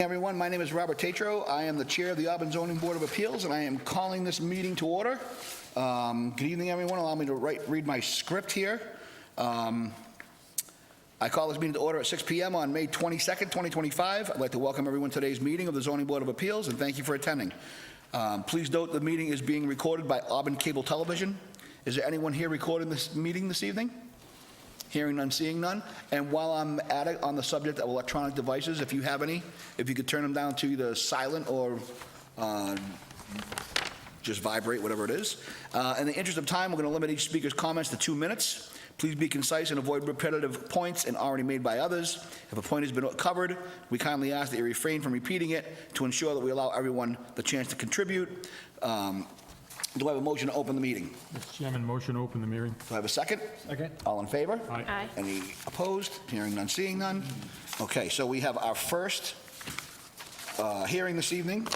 Everyone, my name is Robert Tatro. I am the Chair of the Auburn Zoning Board of Appeals, and I am calling this meeting to order. Good evening, everyone. Allow me to read my script here. I call this meeting to order at 6 p.m. on May 22nd, 2025. I'd like to welcome everyone to today's meeting of the Zoning Board of Appeals, and thank you for attending. Please note the meeting is being recorded by Auburn Cable Television. Is there anyone here recording this meeting this evening? Hearing none, seeing none. And while I'm at it, on the subject of electronic devices, if you have any, if you could turn them down to either silent or just vibrate, whatever it is. In the interest of time, we're going to limit each speaker's comments to 2 minutes. Please be concise and avoid repetitive points and already made by others. If a point has been covered, we kindly ask that you refrain from repeating it to ensure that we allow everyone the chance to contribute. Do I have a motion to open the meeting? Mr. Chairman, motion to open the hearing. Do I have a second? Second. All in favor? Aye. Any opposed? Hearing none, seeing none. Okay, so we have our first hearing this evening.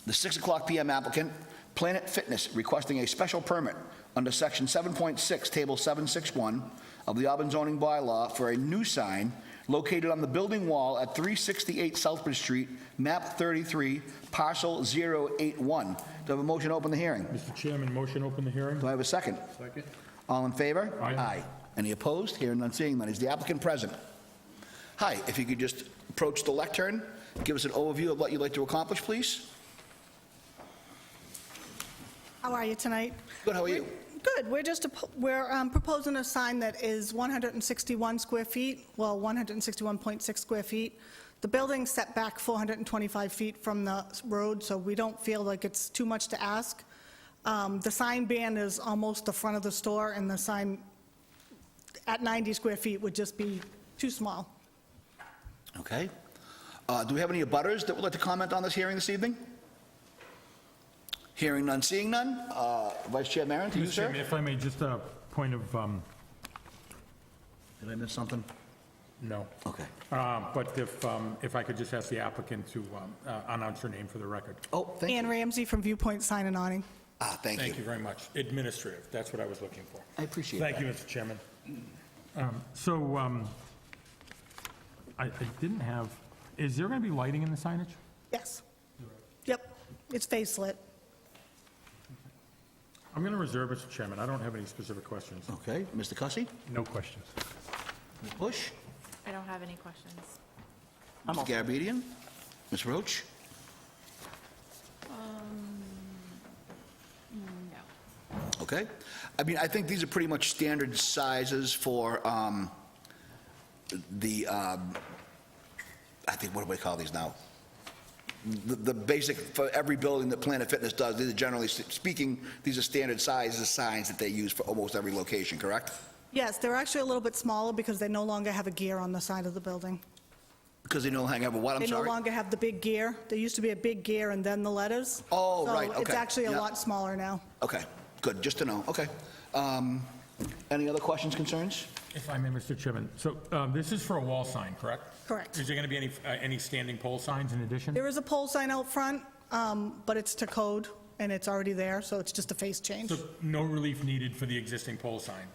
The 6 o'clock p.m. applicant, Planet Fitness, requesting a special permit under Section 7.6, Table 761 of the Auburn zoning bylaw for a new sign located on the building wall at 368 Southbridge Street, map 33, parcel 081. Do I have a motion to open the hearing? Mr. Chairman, motion to open the hearing. Do I have a second? Second. All in favor? Aye. Any opposed? Hearing none, seeing none. Is the applicant present? Hi, if you could just approach the lectern, give us an overview of what you'd like to accomplish, please. How are you tonight? Good, how are you? Good. We're proposing a sign that is 161 square feet, well, 161.6 square feet. The building's set back 425 feet from the road, so we don't feel like it's too much to ask. The sign band is almost the front of the store, and the sign at 90 square feet would just be too small. Okay. Do we have any abutters that would like to comment on this hearing this evening? Hearing none, seeing none. Vice Chair Maron, to you, Mr. sir? Chairman, if I may, just a point of, Did I miss something? no. Okay. But if I could just ask the applicant to announce her name for the record. Oh, thank you. Ann Ramsey from Viewpoint Sign and Awning. Thank you. Thank you very much. Administrative, that's what I was looking for. I appreciate that. Thank you, Mr. Chairman. I didn't have, is there going to be lighting in the signage? Yes. Yep. It's face lit. I'm going to reserve, Mr. Chairman. I don't have any specific questions. Okay, Mr. Cussy? No questions. Ms. Bush? I don't have any questions. Mr. Garabedian? Ms. Roach? No. Okay. I mean, I think these are pretty much standard sizes for I think, what do we call these now? The basic, for every building that Planet Fitness does, these are generally speaking, these are standard sizes signs that they use for almost every location, correct? Yes, they're actually a little bit smaller because they no longer have a gear on the side of the building. Because they no longer have a what, I'm They no sorry? longer have the big gear. There used to be a big gear and then the letters. Oh, right, So it's okay. actually a Yeah. lot smaller now. Okay, good, just to know, okay. Any other questions, concerns? If I may, Mr. Chairman, so this is for a wall sign, correct? Correct. Is there going to be any standing pole signs in addition? There is a pole sign out front, but it's to code, and it's already there, so it's just a face change. So no relief needed for the existing pole sign?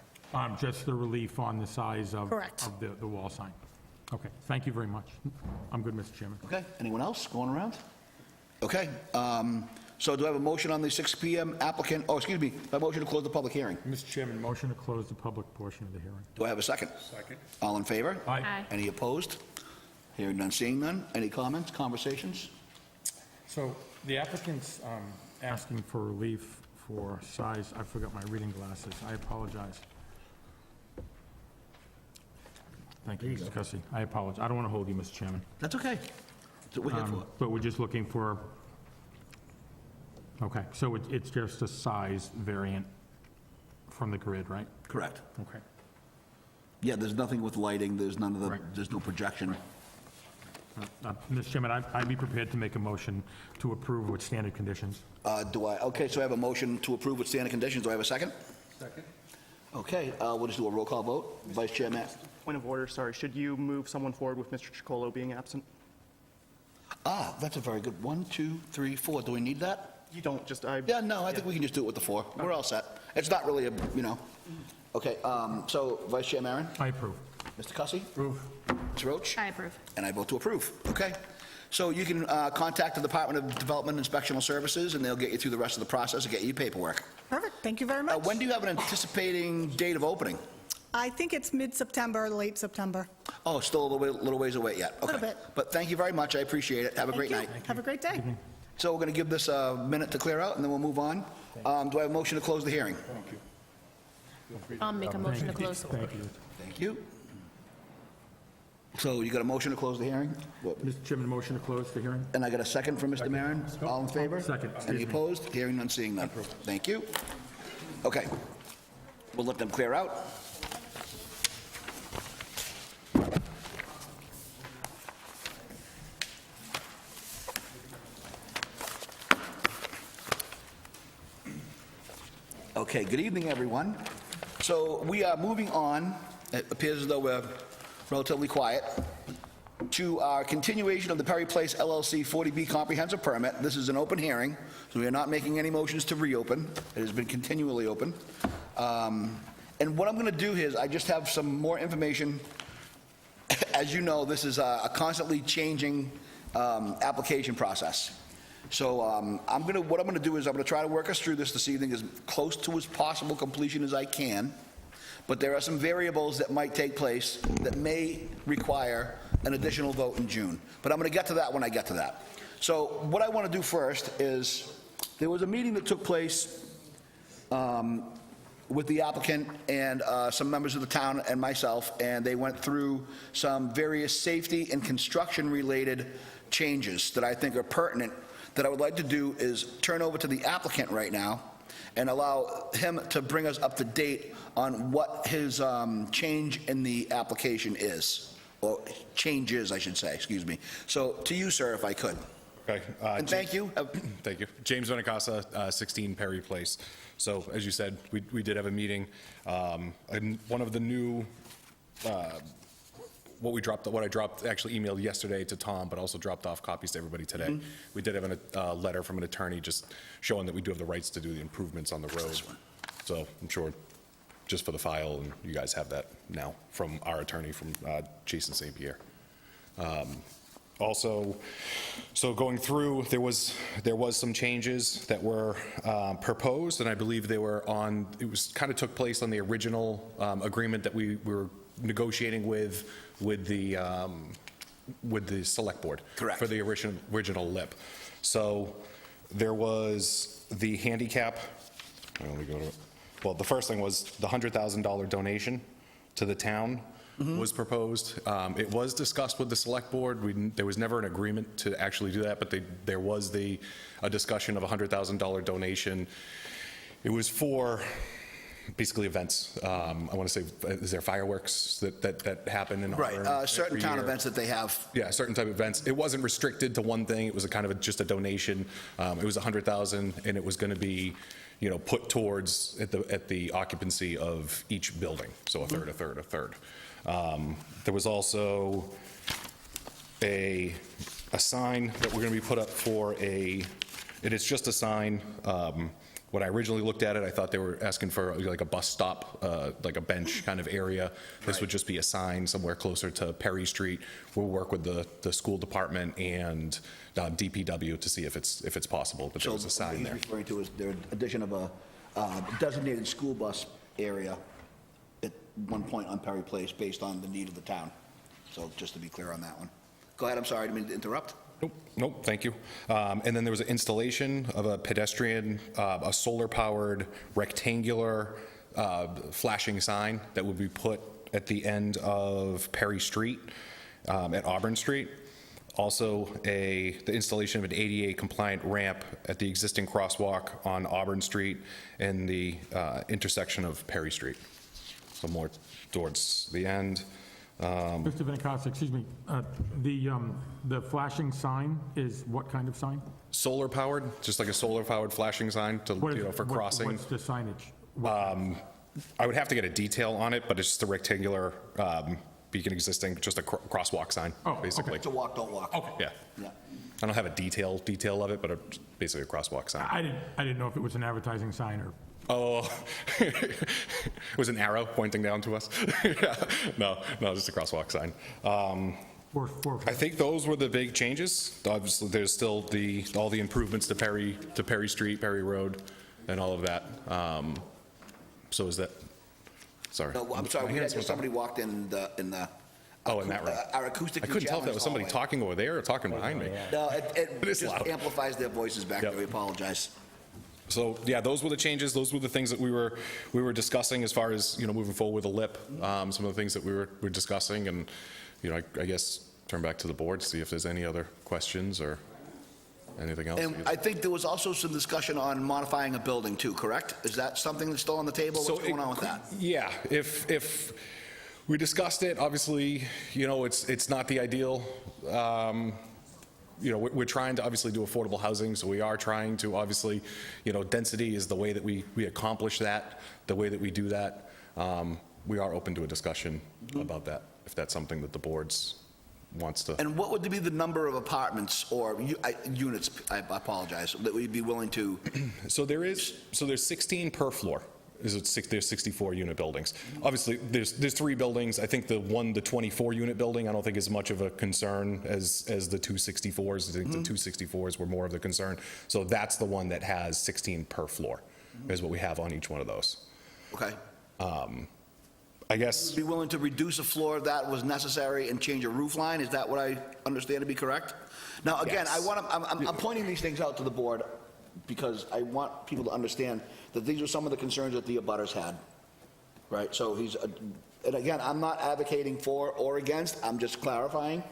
Just the relief on the size of Correct. of the wall sign? Okay, thank you very much. I'm good, Mr. Chairman. Okay, anyone else going around? Okay, so do I have a motion on the 6 p.m. applicant, oh, excuse me, do I have a motion to close the public hearing? Mr. Chairman, motion to close the public portion of the hearing. Do I have a second? Second. All in favor? Aye. Any opposed? Hearing none, seeing none. Any comments, conversations? So the applicant's asking for relief for size, I forgot my reading glasses, I apologize. Thank you, Mr. Cussy. I apologize. I don't want to hold you, Mr. Chairman. That's okay. That's what we're here for. But we're just looking for, okay, so it's just a size variant from the grid, right? Correct. Okay. Yeah, there's nothing with lighting, there's none of the, Right. there's no projection. Mr. Chairman, I'd be prepared to make a motion to approve with standard conditions. Okay, so I have a motion to approve with standard conditions. Do I have a second? Second. Okay, we'll just do a roll call vote. Vice Chair Matt? Point of order, sorry. Should you move someone forward with Mr. Chicolo being absent? That's a very good. 1, 2, 3, 4. Do we need that? You don't, just I... Yeah, no, I think we can just do it with the 4. We're all set. It's not really a, Okay, so Vice Chair Maron? I approve. Mr. Cussy? Approve. Ms. Roach? I approve. And I vote to approve. Okay. So you can contact the Department of Development and Inspectional Services, and they'll get you through the rest of the process and get you your paperwork. Perfect, thank you very much. When do you have an anticipating date of opening? I think it's mid-September, late September. Oh, still a little ways away yet. Okay. Little bit. But thank you very much. I appreciate it. Have a great Thank you. night. Have a great day. So we're going to give this a minute to clear out, and then we'll move on. Do I have a motion to close the hearing? I'll make a motion to close. Thank you. Thank you. So you got a motion to close the hearing? Mr. Chairman, motion to close the hearing? And I got a second from Mr. Maron. All in favor? Second, excuse Any me. opposed? Hearing none, seeing none. Thank you. Okay. We'll let them clear out. Okay, good evening, everyone. So we are moving on, it appears as though we're relatively quiet, to our continuation of the Perry Place LLC 40B comprehensive permit. This is an open hearing, so we are not making any motions to reopen. It has been continually open. And what I'm going to do here is I just have some more information. As you know, this is a constantly changing application process. So what I'm going to do is I'm going to try to work us through this evening as close to as possible completion as I can. But there are some variables that might take place that may require an additional vote in June. But I'm going to get to that when I get to that. So what I want to do first is, there was a meeting that took place with the applicant and some members of the town and myself, and they went through some various safety and construction-related changes that I think are pertinent. That I would like to do is turn over to the applicant right now and allow him to bring us up to date on what his change in the application is, or changes, I should say, excuse me. So to you, sir, if I could. Okay. And thank you. Thank you. James Benacasa, 16 Perry Place. So as you said, we did have a meeting. And one of the new, what I dropped, actually emailed yesterday to Tom, but also dropped off copies to everybody today. We did have a letter from an attorney just showing that we do have the rights to do the improvements on the road. So I'm sure, just for the file, and you guys have that now from our attorney, from Jason St. Pierre. Also, so going through, there was some changes that were proposed, and I believe they were on, it was, kind of took place on the original agreement that we were negotiating with the select board. Correct. For the original LIP. So there was the handicap, let me go to it. Well, the first thing was the $100,000 donation to the town was proposed. It was discussed with the select board. There was never an agreement to actually do that, but there was a discussion of a $100,000 donation. It was for basically events. I want to say, is there fireworks that happen in Right, Auburn certain every town year? events that they have. Yeah, certain type of events. It wasn't restricted to one thing. It was a kind of just a donation. It was $100,000, and it was going to be, put towards at the occupancy of each building. So a third, a third, a third. There was also a sign that we're going to be put up for it is just a sign. When I originally looked at it, I thought they were asking for like a bus stop, like a bench kind of area. This would just be a sign somewhere closer to Perry Street. We'll work with the school department and DPW to see if it's possible, but there was a sign So there. what he's referring to is their addition of a designated school bus area at one point on Perry Place based on the need of the town. So just to be clear on that one. Go ahead, I'm sorry, I didn't mean to interrupt. Nope, thank you. And then there was an installation of a pedestrian, a solar-powered rectangular flashing sign that would be put at the end of Perry Street at Auburn Street. Also, the installation of an ADA-compliant ramp at the existing crosswalk on Auburn Street and the intersection of Perry Street. So more towards the end. Mr. Benacasa, excuse me, the flashing sign is what kind of sign? Solar-powered, just like a solar-powered flashing sign to, What is- for what- crossing. What's the signage? I would have to get a detail on it, but it's just a rectangular beacon existing, just a crosswalk sign, Oh, okay. basically. It's a walk, don't walk. Okay. Yeah. Yeah. I don't have a detail of it, but basically a crosswalk sign. I didn't know if it was an advertising sign or Oh, it was an arrow pointing down to us? Yeah. No, just a crosswalk sign. I think those were the big changes. Obviously, there's still all the improvements to Perry Street, Perry Road, and all of that. So is that, sorry. No, I'm sorry, My we had hands went up. somebody walked in the. Oh, in that room. Our acoustic. I couldn't tell if that was somebody hallway. talking over there or talking behind me. No, It it is just loud. amplifies their voices back there, Yep. we apologize. So, yeah, those were the changes, those were the things that we were discussing as far as, moving forward with the LIP, some of the things that we were discussing, and, I guess, turn back to the board, see if there's any other questions or anything else. And I think there was also some discussion on modifying a building too, correct? Is that something that's still on the table? So What's going on with that? Yeah, if we discussed it, obviously, it's not the ideal. We're trying to obviously do affordable housing, so we are trying to obviously, density is the way that we accomplish that, the way that we do that. We are open to a discussion about that, if that's something that the boards wants to. And what would be the number of apartments or units, I apologize, that we'd be willing to? So there's 16 per floor. There's 64 unit buildings. Obviously, there's 3 buildings. I think the 24 unit building, I don't think is much of a concern as the 264s. I think the 264s were more of the concern. So that's the one that has 16 per floor, is what we have on each one of those. Okay. I guess, Be willing to reduce a floor if that was necessary and change a roof line? Is that what I understand to be correct? Now, again, Yes. I'm pointing these things out to the board because I want people to understand that these are some of the concerns that the abutters had, right? So and again, I'm not advocating for or against, I'm just clarifying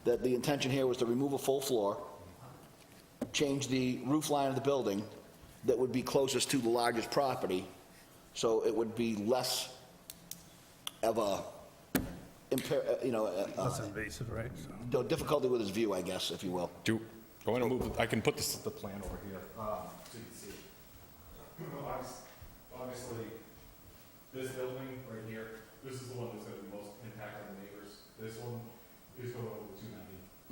that the intention here was to remove a full floor, change the roof line of the building that would be closest to the largest property, so it would be less of a, Less invasive, right? So- difficulty with his view, I guess, if you will. I want to move, I can put the plan over here, so you can see. Obviously, this building right here, this is the one that's going to be most impact on the neighbors. This one is going over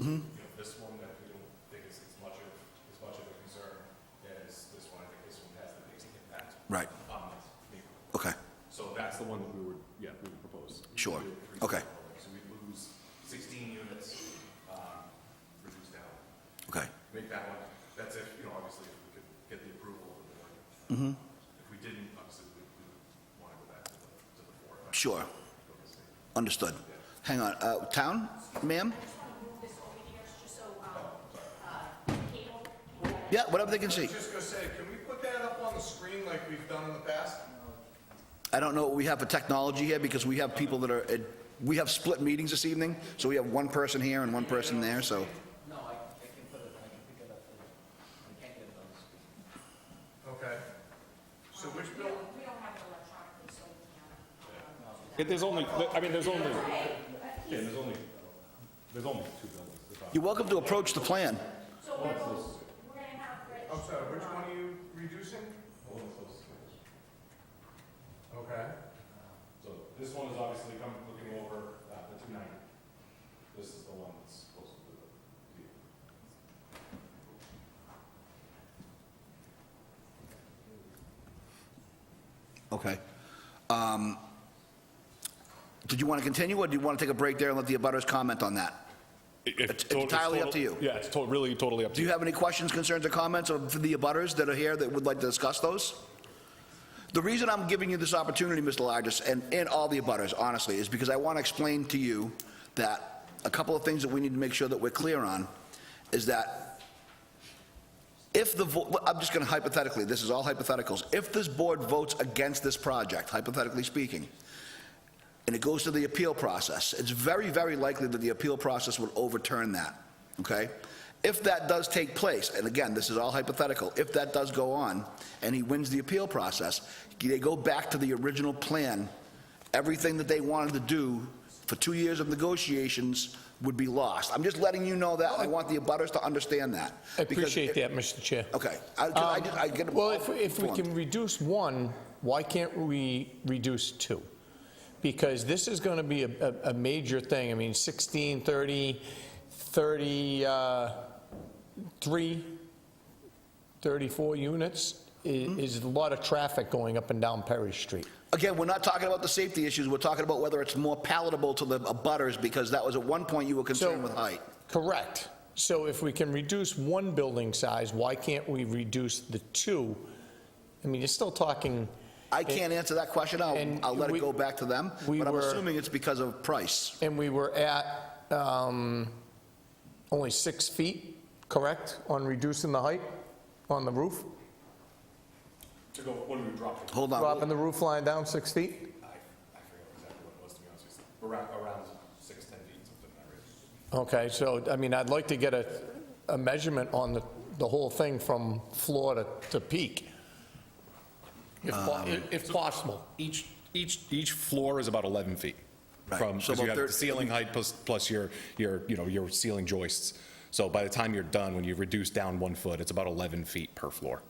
290. This one, that we don't think is as much of a concern as this one. I think this one has the biggest impact. Right. On this neighborhood. Okay, So that's the one that we would propose. Sure. We would Okay. So we'd lose 16 units, reduce down. okay. Make that one, that's if, obviously, if we could get the approval of the board. If we didn't, obviously, we want to go back to the board. Sure. Understood. Hang on, town, ma'am? Yeah, whatever they can see. Just gonna say, can we put that up on the screen like we've done in the past? I don't know what we have for technology here, because we have people that are, we have split meetings this evening, so we have one person here and one person there, so. Okay. So which bill? There's only, there's only 2 buildings. You're welcome to approach the plan. I'm sorry, which one are you reducing? Okay. So this one is obviously looking over the 290. This is the one that's close to the Okay. Did you want to continue, or do you want to take a break there and let the abutters comment on that? It's entirely up to you. Yeah, it's really totally up to Do you have any questions, concerns, or comments of the abutters that are here that would like to discuss those? The reason I'm giving you this opportunity, Mr. Largis, and all the abutters, honestly, is because I want to explain to you that a couple of things that we need to make sure that we're clear on is that if I'm just going to hypothetically, this is all hypotheticals, if this board votes against this project, hypothetically speaking, and it goes to the appeal process, it's very, very likely that the appeal process will overturn that, okay? If that does take place, and again, this is all hypothetical, if that does go on, and he wins the appeal process, they go back to the original plan, everything that they wanted to do for 2 years of negotiations would be lost. I'm just letting you know that, I want the abutters to understand that. I Because appreciate that, Mr. Chair. Okay. I get Well, if we informed. can reduce 1, why can't we reduce 2? Because this is going to be a major thing. I mean, 16, 30, 33, 34 units is a lot of traffic going up and down Perry Street. Again, we're not talking about the safety issues, we're talking about whether it's more palatable to the abutters, because that was at one point you were concerned with height. Correct. So if we can reduce one building size, why can't we reduce the two? I mean, you're still talking, I can't answer that question, and I'll let we- it go back to them, we but I'm were- assuming it's because of price. and we were at only 6 feet, correct, on reducing the height on the roof? To go, when we dropped it, Hold on. Dropping the roof line down 6 feet? I forget exactly what it was, to be honest with you. Around 6, 10 feet, something like that. Okay, so, I mean, I'd like to get a measurement on the whole thing from floor to peak, if possible. Each floor is about 11 feet. Right. From, So because you about have the ceiling height plus your ceiling joists. So by the time you're done, when you reduce down 1 foot, it's about 11 feet per floor.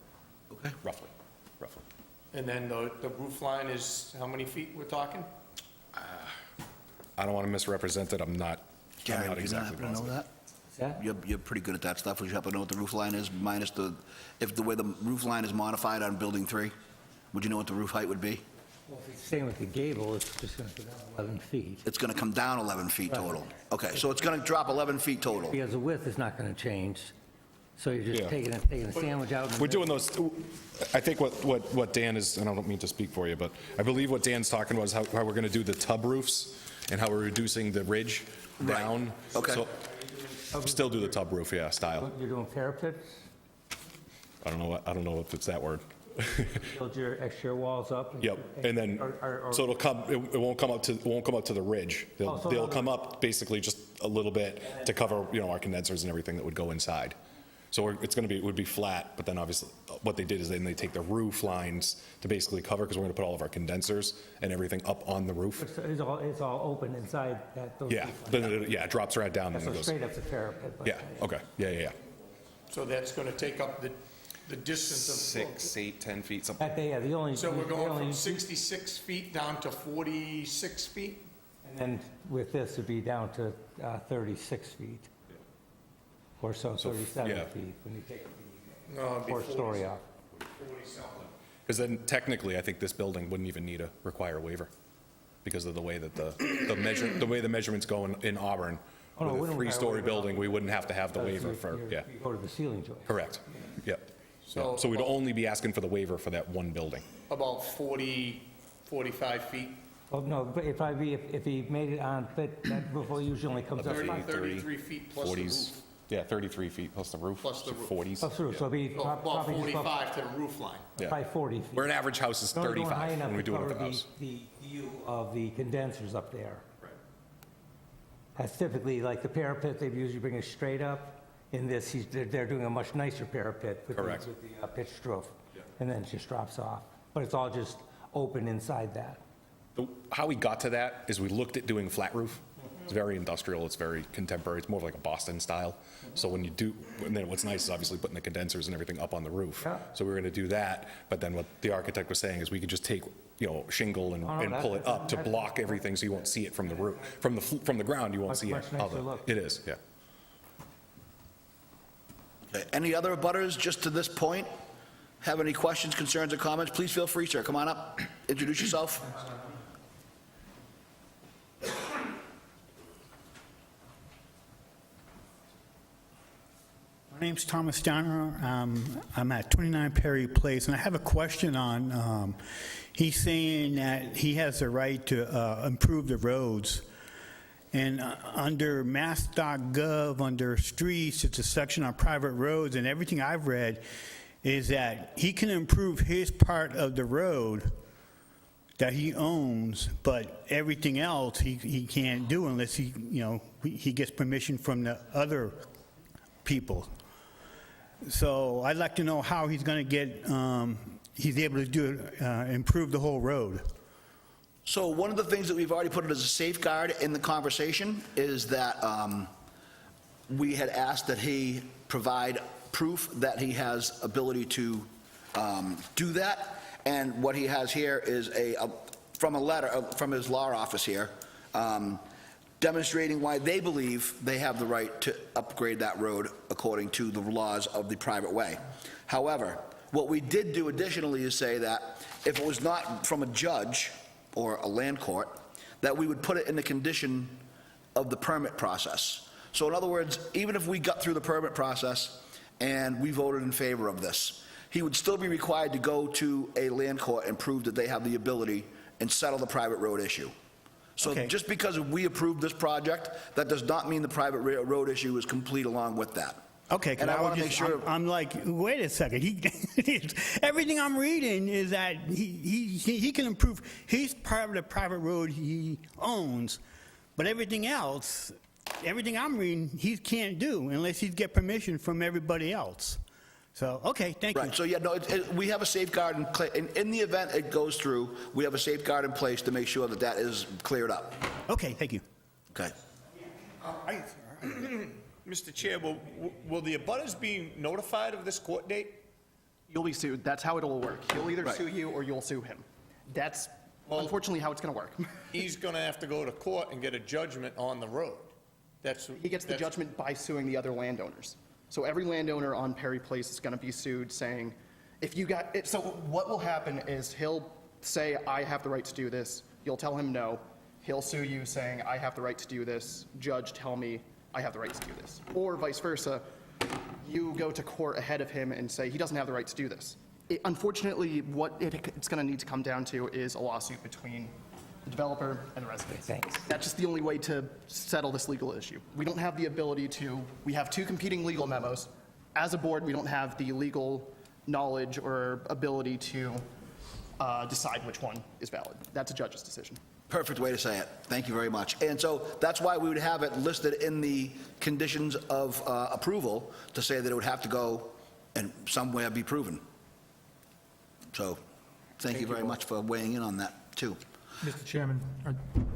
Okay. Roughly. And then the roof line is, how many feet we're talking? I don't want to misrepresent it, I'm not Gary, would you exactly happen to know positive. that? You're pretty good at that stuff. Would you happen to know what the roof line is, minus if the way the roof line is modified on Building 3? Would you know what the roof height would be? Well, if it's staying with the gable, it's just going to go down 11 feet. It's going to come down 11 feet total. Okay, so it's going to drop 11 feet total. Because the width is not going to change, so you're just Yeah. taking a sandwich out. in the We're middle. doing those, I think what Dan is, and I don't mean to speak for you, but I believe what Dan's talking about is how we're going to do the tub roofs and how we're reducing the ridge Right. down. Okay. So- Still do the tub roof, yeah, style. You're doing parapets, I don't know if it's that word. build your exterior walls up. Yep, and then, so it'll come, it won't come up to the ridge. Oh, so They'll it'll- come up basically just a little bit to cover, our condensers and everything that would go inside. So it's going to be, it would be flat, but then obviously, what they did is then they take the roof lines to basically cover, because we're going to put all of our condensers and everything up on the roof. It's all open inside those. Yeah, then it drops right down and So it goes. straight up the parapet. but- Yeah, okay, yeah. So that's going to take up the distance of... 6, 8, 10 feet, something. Yeah, the only. So we're the going only- from 66 feet down to 46 feet? And then with this, it'd be down to 36 feet. Or so, 37 yeah. feet when you take No, it'd the be fourth-story off. 40-something. Because then technically, I think this building wouldn't even need to require a waiver because of the way that the way the measurements go in Auburn. Oh, no, it With a wouldn't require a three-story waiver. building, we wouldn't have to have the waiver for, yeah, You go to the ceiling joist. correct. Yep. So- So we'd only be asking for the waiver for that one building. About 40, 45 feet, Well, no, but if he made it on, but that roof usually only comes up 30, 5 33 feet plus the 40s. roof. Yeah, 33 feet plus the roof. Plus the so roof. 40s. plus the roof, so it'd be So about probably just 45 to the roof line. Yeah. probably 40 feet. Where an average house is It's only going high 35 enough when we to do it at cover the house. the view of the condensers up there. That's typically, like the parapet, they usually bring it straight up. In this, they're doing a much nicer parapet with the Correct. pitched roof. And then it just drops off. But it's all just open inside that. How we got to that is we looked at doing flat roof. It's very industrial, it's very contemporary, it's more of like a Boston style. So when you do, and then what's nice is obviously putting the condensers and everything up on the roof. Yeah. So we were gonna do that, but then what the architect was saying is we could just take, shingle and Oh, no, pull it up to that's- block everything so you won't see it from the roof. From the ground, you won't see it. Much nicer look. It is, yeah. Okay, any other abutters just to this point have any questions, concerns, or comments? Please feel free, sir. Come on up, introduce yourself. My name's Thomas Donner. I'm at 29 Perry Place, and I have a question on, he's saying that he has the right to improve the roads. And under mass.gov, under streets, it's a section on private roads, and everything I've read is that he can improve his part of the road that he owns, but everything else he can't do unless he gets permission from the other people. So I'd like to know how he's going to get, he's able to do it, improve the whole road. So one of the things that we've already put it as a safeguard in the conversation is that we had asked that he provide proof that he has ability to do that. And what he has here is from a letter from his law office here, demonstrating why they believe they have the right to upgrade that road according to the laws of the private way. However, What we did do additionally is say that if it was not from a judge or a land court, that we would put it in the condition of the permit process. So in other words, even if we got through the permit process and we voted in favor of this, he would still be required to go to a land court and prove that they have the ability and settle the private road issue. So Okay. just because we approved this project, that does not mean the private road issue is complete along with that. Okay, 'cause And I was want to make just- sure. I'm like, wait a second, everything I'm reading is that he can improve, he's part of the private road he owns, but everything else, everything I'm reading, he can't do unless he get permission from everybody else. So, okay, thank you. Right, so yeah, no, we have a safeguard in the event it goes through, we have a safeguard in place to make sure that that is cleared up. Okay, thank you. Okay. Mr. Chair, will the abutters be notified of this court date? You'll be sued. That's how it'll work. He'll either Right. sue you or you'll sue him. That's unfortunately how it's going to work. He's going to have to go to court and get a judgment on the road. He gets the judgment by suing the other landowners. So every landowner on Perry Place is going to be sued saying, if you got, it, so what will happen is he'll say, I have the right to do this. You'll tell him no. He'll sue you saying, I have the right to do this. Judge, tell me I have the right to do this. Or vice versa, you go to court ahead of him and say, he doesn't have the right to do this. Unfortunately, what it's going to need to come down to is a lawsuit between the developer and the residents. Thanks. That's just the only way to settle this legal issue. We don't have the ability to, we have two competing legal memos. As a board, we don't have the legal knowledge or ability to decide which one is valid. That's a judge's decision. Perfect way to say it. Thank you very much. And so that's why we would have it listed in the conditions of approval to say that it would have to go and somewhere be proven. So thank you very much for weighing in on that, too. Mr. Chairman,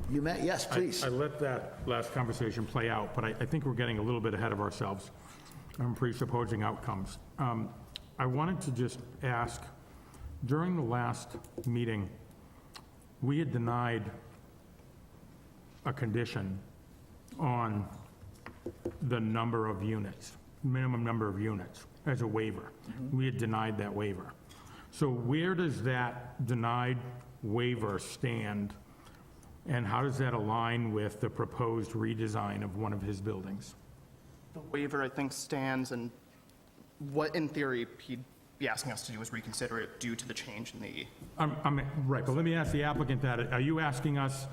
You may, yes, please. I let that last conversation play out, but I think we're getting a little bit ahead of ourselves on presupposing outcomes. I wanted to just ask, during the last meeting, we had denied a condition on the number of units, minimum number of units, as a waiver. We had denied that waiver. So where does that denied waiver stand, and how does that align with the proposed redesign of one of his buildings? The waiver, I think, stands, and what, in theory, he'd be asking us to do is reconsider it due to the change in the... Right, but let me ask the applicant that. Are you asking us,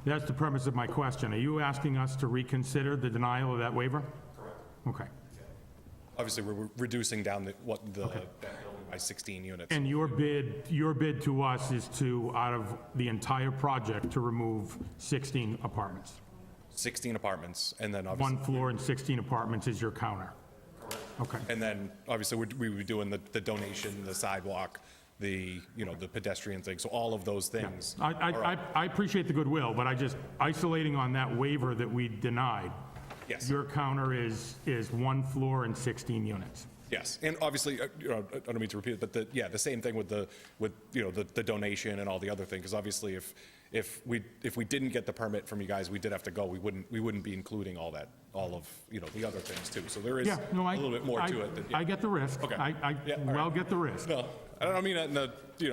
that's the premise of my question, are you asking us to reconsider the denial of that waiver? Correct. Okay. Obviously, we're reducing down that building by 16 units. And your bid to us is to, out of the entire project, to remove 16 apartments? 16 apartments, and then obviously... One floor and 16 apartments is your counter? Okay. And then, obviously, we would be doing the donation, the sidewalk, the pedestrian thing, so all of those things. I appreciate the goodwill, but I just, isolating on that waiver that we denied. Yes. Your counter is one floor and 16 units. Yes, and obviously, I don't mean to repeat it, but the same thing with the donation and all the other things, because obviously, if we didn't get the permit from you guys, we did have to go, we wouldn't be including all of the other things too. So there is Yeah, no, a little bit more to it. I get the risk. Okay. I Yeah, all well right. get the risk. No, I don't mean that in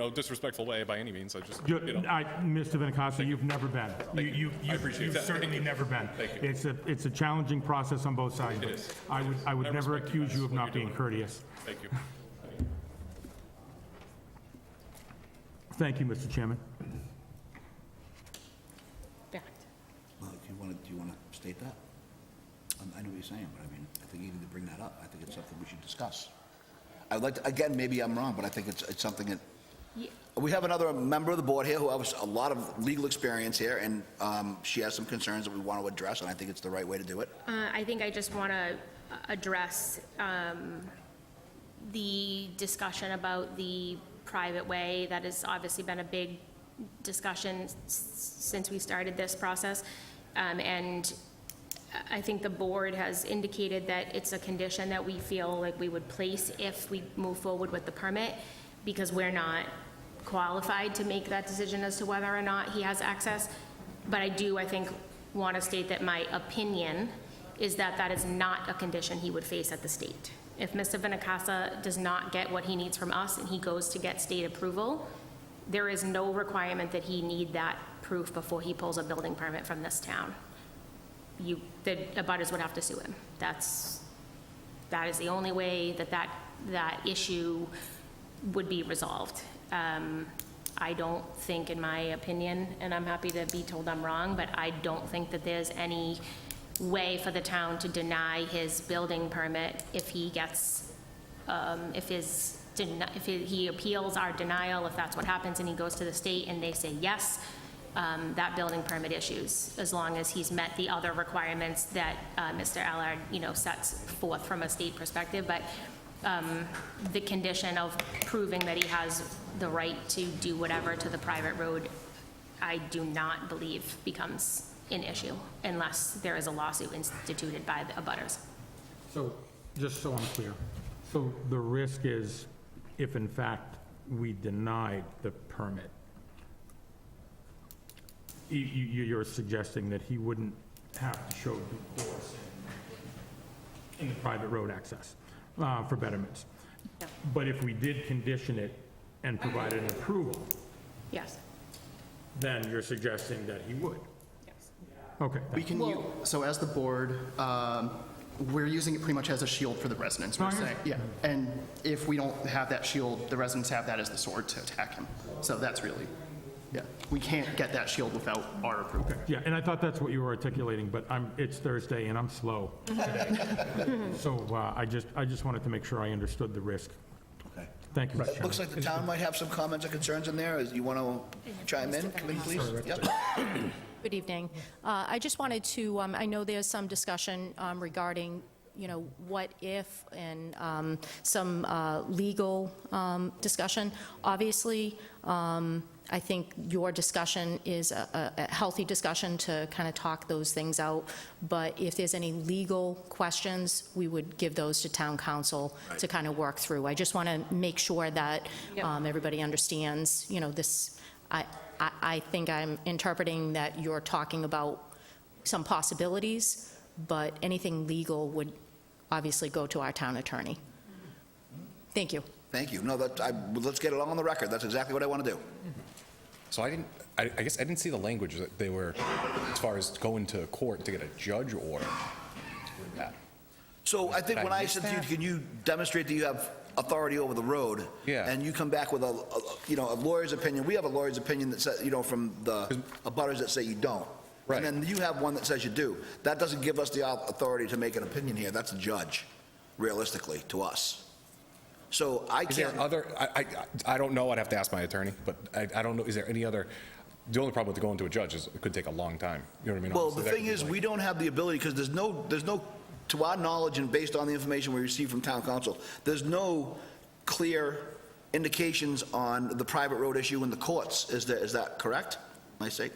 a disrespectful way by any means. I just Mr. Benincasa, you've never been. I appreciate You've that. certainly never been. Thank you. It's a challenging process on both sides. It but is. I would I never respect you accuse guys, you of what not you're being doing. courteous. Thank you. Thank you, Mr. Chairman. Fact. Well, do you want to state that? I know what you're saying, but I mean, I think you need to bring that up. I think it's something we should discuss. I'd like to, again, maybe I'm wrong, but I think it's something that, we have another member of the board here who has a lot of legal experience here, and she has some concerns that we want to address, and I think it's the right way to do it. I think I just want to address the discussion about the private way. That has obviously been a big discussion since we started this process. And I think the board has indicated that it's a condition that we feel like we would place if we move forward with the permit, because we're not qualified to make that decision as to whether or not he has access. But I think, want to state that my opinion is that that is not a condition he would face at the state. If Mr. Benincasa does not get what he needs from us and he goes to get state approval, there is no requirement that he need that proof before he pulls a building permit from this town. The abutters would have to sue him. That is the only way that issue would be resolved. I don't think, in my opinion, and I'm happy to be told I'm wrong, but I don't think that there's any way for the town to deny his building permit if he gets, if he appeals our denial, if that's what happens, and he goes to the state and they say yes, that building permit issues, as long as he's met the other requirements that Mr. Allard, sets forth from a state perspective. But the condition of proving that he has the right to do whatever to the private road, I do not believe becomes an issue unless there is a lawsuit instituted by the abutters. So, just so I'm clear, so the risk is if in fact we denied the permit, you're suggesting that he wouldn't have to show due course in the private road access for betterments. No. But if we did condition it and provided an approval, Yes. then you're suggesting that he would? Yes. Okay. We can, so as the board, we're using it pretty much as a shield for the residents, we're I saying, yeah. And if we don't have that shield, the residents have that as the sword to attack him. So that's really, yeah, we can't get that shield without our approval. Yeah, and I thought that's what you were articulating, but it's Thursday and I'm slow today. So I just wanted to make sure I understood the risk. Okay. Thank you, Mr. Chairman. Looks like the town might have some comments or concerns in there. You want to chime in, come in, please? Yep. Good evening. I just wanted to, I know there's some discussion regarding, what if and some legal discussion. Obviously, I think your discussion is a healthy discussion to kind of talk those things out, but if there's any legal questions, we would give those to town council to kind of work through. I just want to make sure that everybody understands, this, I think I'm interpreting that you're talking about some possibilities, but anything legal would obviously go to our town attorney. Thank you. Thank you. No, let's get it on the record. That's exactly what I want to do. So I guess I didn't see the language that they were, as far as going to court to get a judge order. So I think Did I when I miss said to you, that? can you demonstrate that you have authority over the road? Yeah. And you come back with a lawyer's opinion. We have a lawyer's opinion that says, from the abutters that say you don't. Right. And then you have one that says you do. That doesn't give us the authority to make an opinion here. That's a judge, realistically, to us. So I Is there can't. other, I don't know, I'd have to ask my attorney, but I don't know, is there any other, the only problem with going to a judge is it could take a long time, you know what I mean? Well, Honestly, the that thing could be is, like- we don't have the ability, because there's no, to our knowledge and based on the information we receive from town council, there's no clear indications on the private road issue in the courts. Is that correct? Am I saying?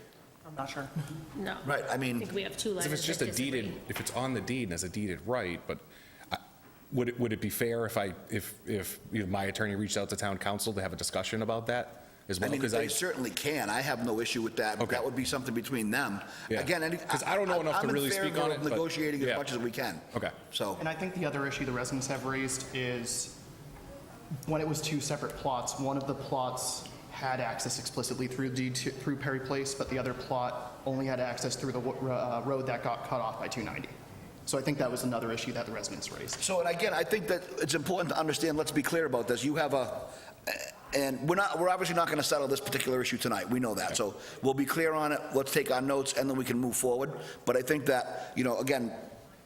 I'm not sure. No. Right, I I mean, think we have two letters If it's just that a deeded, disagree. if it's on the deed and as a deeded right, but would it be fair if my attorney reached out to town council to have a discussion about that as I well? mean, Because they certainly can. I have no issue with that. Okay. That would be something between them. Yeah. Again, 'Cause I don't know enough to really speak on it, I'm in but- favor of negotiating as yeah. much as we can. Okay. So, And I think the other issue the residents have raised is when it was two separate plots, one of the plots had access explicitly through through Perry Place, but the other plot only had access through the road that got cut off by 290. So I think that was another issue that the residents raised. so, and again, I think that it's important to understand, let's be clear about this. You have and we're obviously not going to settle this particular issue tonight. We know that. So we'll be clear on it. Let's take our notes and then we can move forward. But I think that, again,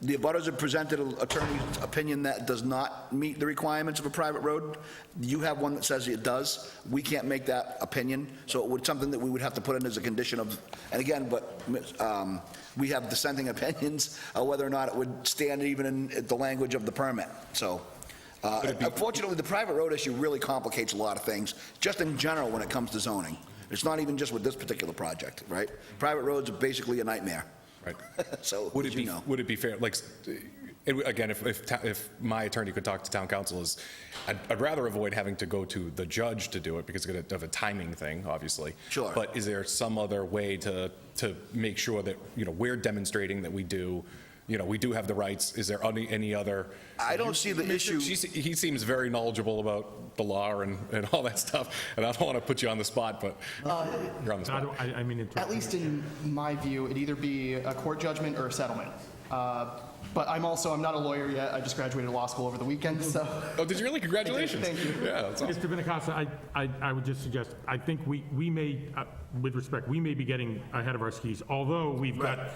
the abutters have presented an attorney's opinion that does not meet the requirements of a private road. You have one that says it does. We can't make that opinion, so it would something that we would have to put in as a condition of, and again, but we have dissenting opinions whether or not it would stand even in the language of the permit. So, unfortunately, the private road issue really complicates a lot of things, just in general when it comes to zoning. It's not even just with this particular project, right? Private roads are basically a nightmare. Right. So, Would as you know. it be fair, like, again, if my attorney could talk to town council, I'd rather avoid having to go to the judge to do it because it's of a timing thing, obviously. Sure. But is there some other way to make sure that, we're demonstrating that we do, we do have the rights. Is there any other? I don't see the issue. He seems very knowledgeable about the law and all that stuff, and I don't want to put you on the spot, but you're on the spot. I mean, At least in my view, it'd either be a court judgment or a settlement. But I'm not a lawyer yet. I just graduated law school over the weekend, so. Oh, did you really? Congratulations. Thank you. Yeah, that's awesome. Mr. Benincasa, I would just suggest, I think we may, with respect, we may be getting ahead of our skis, although we've got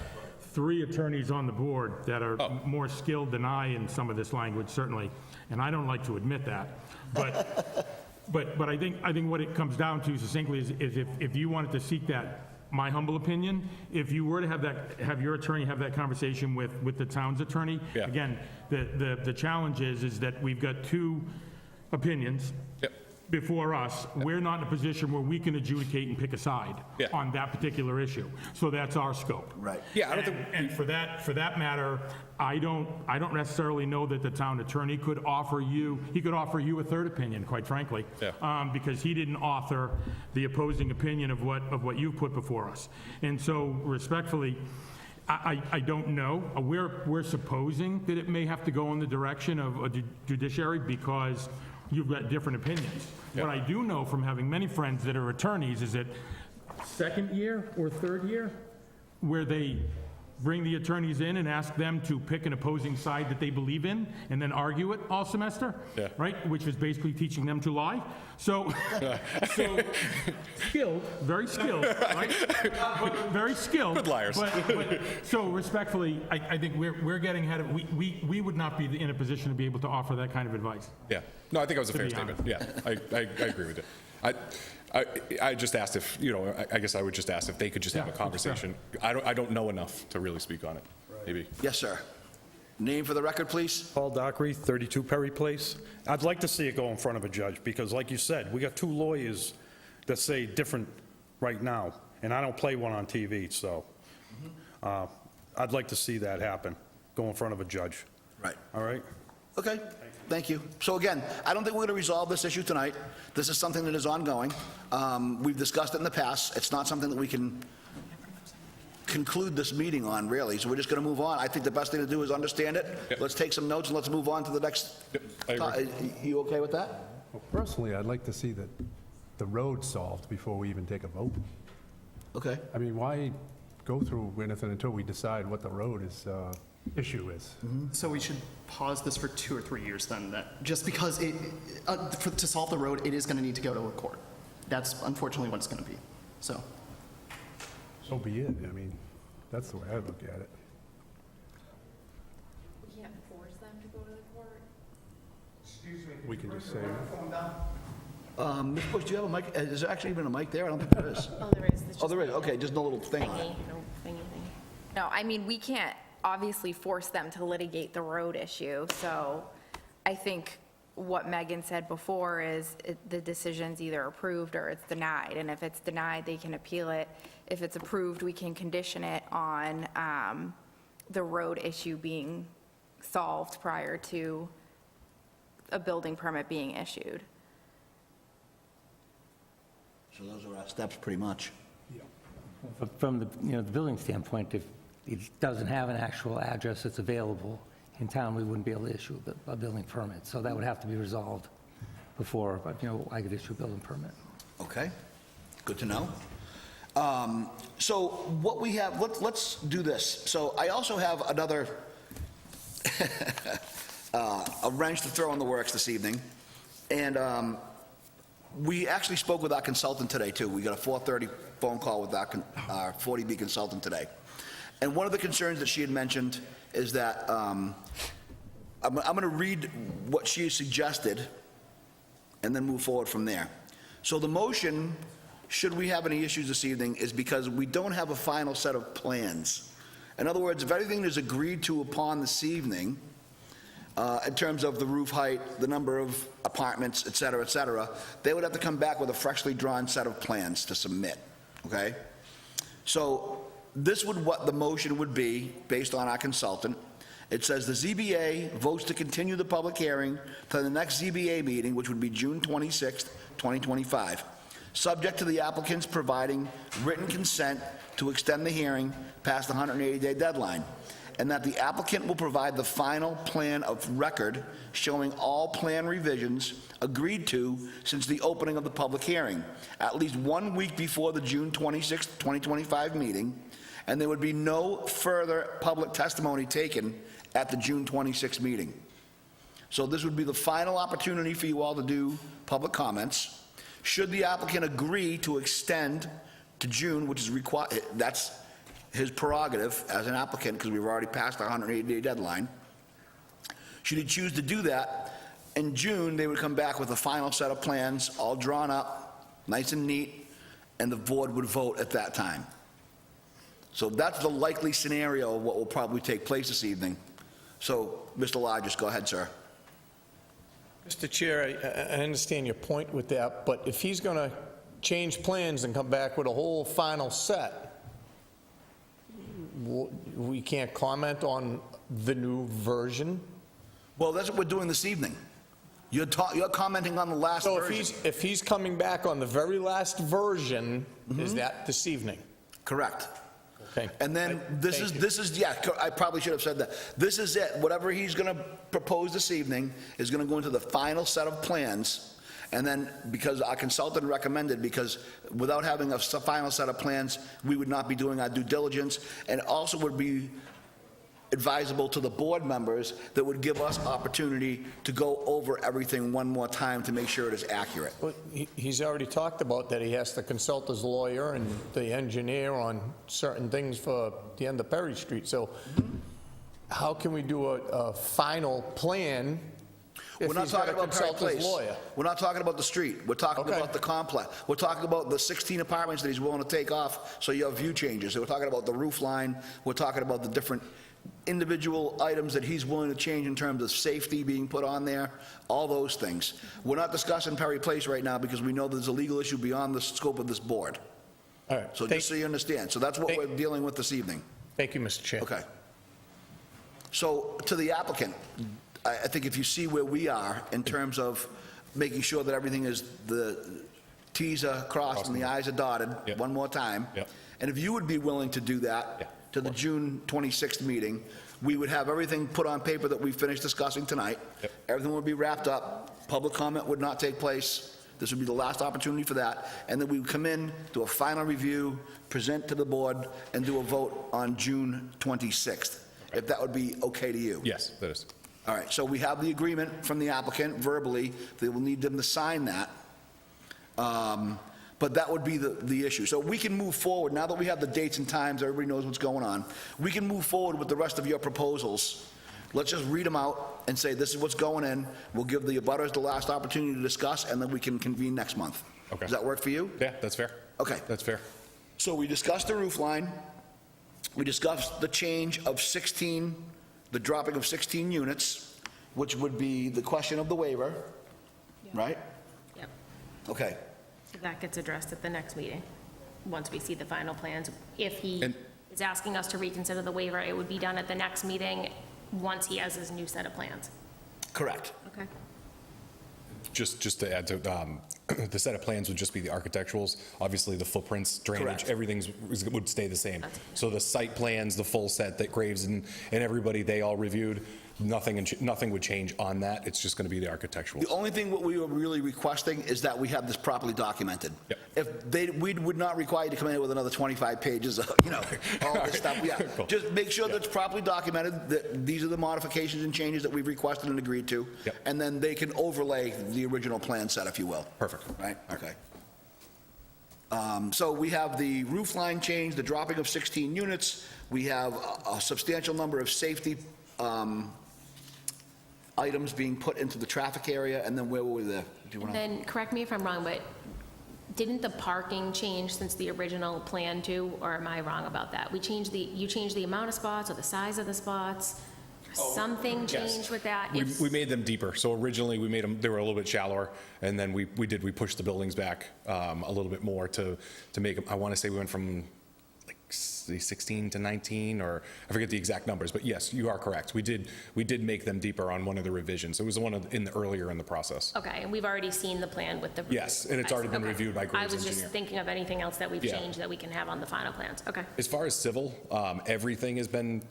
3 attorneys on the board that are more skilled than I in some of this language, certainly, and I don't like to admit that. But I think what it comes down to succinctly is if you wanted to seek that, my humble opinion, if you were to have your attorney have that conversation with the town's attorney, Yeah. again, the challenge is that we've got 2 opinions before us. We're not in a position where we can adjudicate and pick a side on that particular issue. So that's our scope. Right. Yeah, I don't think. And for that matter, I don't necessarily know that the town attorney could offer you a third opinion, quite frankly. Yeah. Because he didn't author the opposing opinion of what you've put before us. And so respectfully, I don't know. We're supposing that it may have to go in the direction of a judiciary because you've got different opinions. What I do know from having many friends that are attorneys is that second year or third year, where they bring the attorneys in and ask them to pick an opposing side that they believe in and then argue it all semester, right? Which is basically teaching them to lie. So skilled, very skilled, right? But very skilled. Good liars. But so respectfully, I think we're getting ahead of, we would not be in a position to be able to offer that kind of advice. Yeah. No, I think that was a fair be statement. honest. Yeah, I agree with you. I just asked if, I guess I would just ask if they could just have a conversation. I don't know enough to really speak on it, maybe. Yes, sir. Name for the record, please. Paul Dockery, 32 Perry Place. I'd like to see it go in front of a judge, because like you said, we got 2 lawyers that say different right now, and I don't play one on TV, so I'd like to see that happen, go in front of a judge. Right. All right? Okay, thank you. So again, I don't think we're going to resolve this issue tonight. This is something that is ongoing. We've discussed it in the past. It's not something that we can conclude this meeting on, really, so we're just going to move on. I think the best thing to do is understand it. Let's take some notes and let's move on to the next. I agree. You okay with that? Well, personally, I'd like to see the road solved before we even take a vote. Okay. I mean, why go through anything until we decide what the road issue is? So we should pause this for 2 or 3 years then, just because to solve the road, it is going to need to go to a court. That's unfortunately what it's going to be, so. So be it. I mean, that's the way I look at it. We can't force them to go to the court. We can just say, Ms. Bush, do you have a mic? Is there actually even a mic there? I don't think there is. Oh, there is. It's Oh, just there is. Okay, just no little thing on it. thingy, no thingy thing. No, I mean, we can't obviously force them to litigate the road issue, so I think what Megan said before is the decision's either approved or it's denied, and if it's denied, they can appeal it. If it's approved, we can condition it on the road issue being solved prior to a building permit being issued. So those are our steps, pretty much. From the, the building standpoint, if it doesn't have an actual address that's available in town, we wouldn't be able to issue a building permit. So that would have to be resolved before, I could issue a building permit. Okay, good to know. So what we have, let's do this. So I also have another, a wrench to throw in the works this evening. And we actually spoke with our consultant today, too. We got a 4:30 phone call with our 40B consultant today. And one of the concerns that she had mentioned is that, I'm going to read what she suggested and then move forward from there. So the motion, should we have any issues this evening, is because we don't have a final set of plans. In other words, if everything is agreed to upon this evening, in terms of the roof height, the number of apartments, et cetera, they would have to come back with a freshly drawn set of plans to submit, okay? So this would what the motion would be, based on our consultant. It says the ZBA votes to continue the public hearing to the next ZBA meeting, which would be June 26th, 2025, subject to the applicants providing written consent to extend the hearing past the 180-day deadline. and that the applicant will provide the final plan of record showing all plan revisions agreed to since the opening of the public hearing, at least 1 week before the June 26, 2025 meeting, and there would be no further public testimony taken at the June 26 meeting. So this would be the final opportunity for you all to do public comments. Should the applicant agree to extend to June, which is required, that's his prerogative as an applicant, because we've already passed our 180-day deadline. Should he choose to do that, in June, they would come back with a final set of plans, all drawn up, nice and neat, and the board would vote at that time. So that's the likely scenario of what will probably take place this evening. So, Mr. Lodges, go ahead, sir. Mr. Chair, I understand your point with that, but if he's going to change plans and come back with a whole final set, we can't comment on the new version? Well, that's what we're doing this evening. You're commenting on the last So version. if he's coming back on the very last version, is that this evening? Correct. Okay. And then this is, yeah, I probably should have said that. This is it. Whatever he's going to propose this evening is going to go into the final set of plans. And then, because our consultant recommended, because without having a final set of plans, we would not be doing our due diligence, and also would be advisable to the board members that would give us opportunity to go over everything one more time to make sure it is accurate. Well, he's already talked about that he has to consult his lawyer and the engineer on certain things for the end of Perry Street. So how can we do a final plan if We're not he's got talking to about Perry consult his Place. lawyer? We're not talking about the street. We're talking Okay. about the complex. We're talking about the 16 apartments that he's willing to take off, so you have view changes. So we're talking about the roof line. We're talking about the different individual items that he's willing to change in terms of safety being put on there, all those things. We're not discussing Perry Place right now because we know there's a legal issue beyond the scope of this board. All right. So just so you understand. So that's what we're dealing with this evening. Thank you, Mr. Chair. Okay. So to the applicant, I think if you see where we are in terms of making sure that everything is, the Ts are crossed and the Is are dotted Yep. one more time. Yep. And if you would be willing to do that to the June 26th meeting, we would have everything put on paper that we finished discussing tonight. Yep. Everything would be wrapped up. Public comment would not take place. This would be the last opportunity for that. And then we would come in, do a final review, present to the board, and do a vote on June 26th, if that would be okay to you. Yes, that is. All right, so we have the agreement from the applicant verbally. They will need them to sign that. But that would be the issue. So we can move forward, now that we have the dates and times, everybody knows what's going on, we can move forward with the rest of your proposals. Let's just read them out and say, this is what's going in. We'll give the abutters the last opportunity to discuss, and then we can convene next month. Okay. Does that work for you? Yeah, that's fair. Okay. That's fair. So we discussed the roof line. We discussed the change of 16, the dropping of 16 units, which would be the question of the waiver, right? Yep. Okay. So that gets addressed at the next meeting, once we see the final plans. If he And- is asking us to reconsider the waiver, it would be done at the next meeting, once he has his new set of plans. Correct. Okay. Just to add to, the set of plans would just be the architecturals. Obviously, the footprints, drainage, Correct. everything would stay the same. That's- So the site plans, the full set that Graves and everybody, they all reviewed, nothing would change on that. It's just going to be the architecturals. The only thing what we were really requesting is that we have this properly documented. Yep. If they, we would not require you to come in with another 25 pages of, all this stuff. Yeah. Cool. Just make sure that it's properly documented, that these are the modifications and changes that we've requested and agreed to. Yep. And then they can overlay the original plan set, if you will. Perfect. Right? Okay. So we have the roof line change, the dropping of 16 units. We have a substantial number of safety items being put into the traffic area, and then where were we there? Do you And wanna- then, correct me if I'm wrong, but didn't the parking change since the original plan too, or am I wrong about that? You changed the amount of spots or the size of the spots? Something Oh, Yes. changed with that? We made them deeper. So originally, we made them, they were a little bit shallower, and then we pushed the buildings back a little bit more to make them, I want to say we went from like 16 to 19, or I forget the exact numbers, but yes, you are correct. We did make them deeper on one of the revisions. It was the one earlier in the process. Okay, and we've already seen the plan with the. Yes, and it's already been Okay. reviewed by Graves I was Engineer. just thinking of anything else that we've Yeah. changed that we can have on the final plans. Okay. As far as civil, everything has been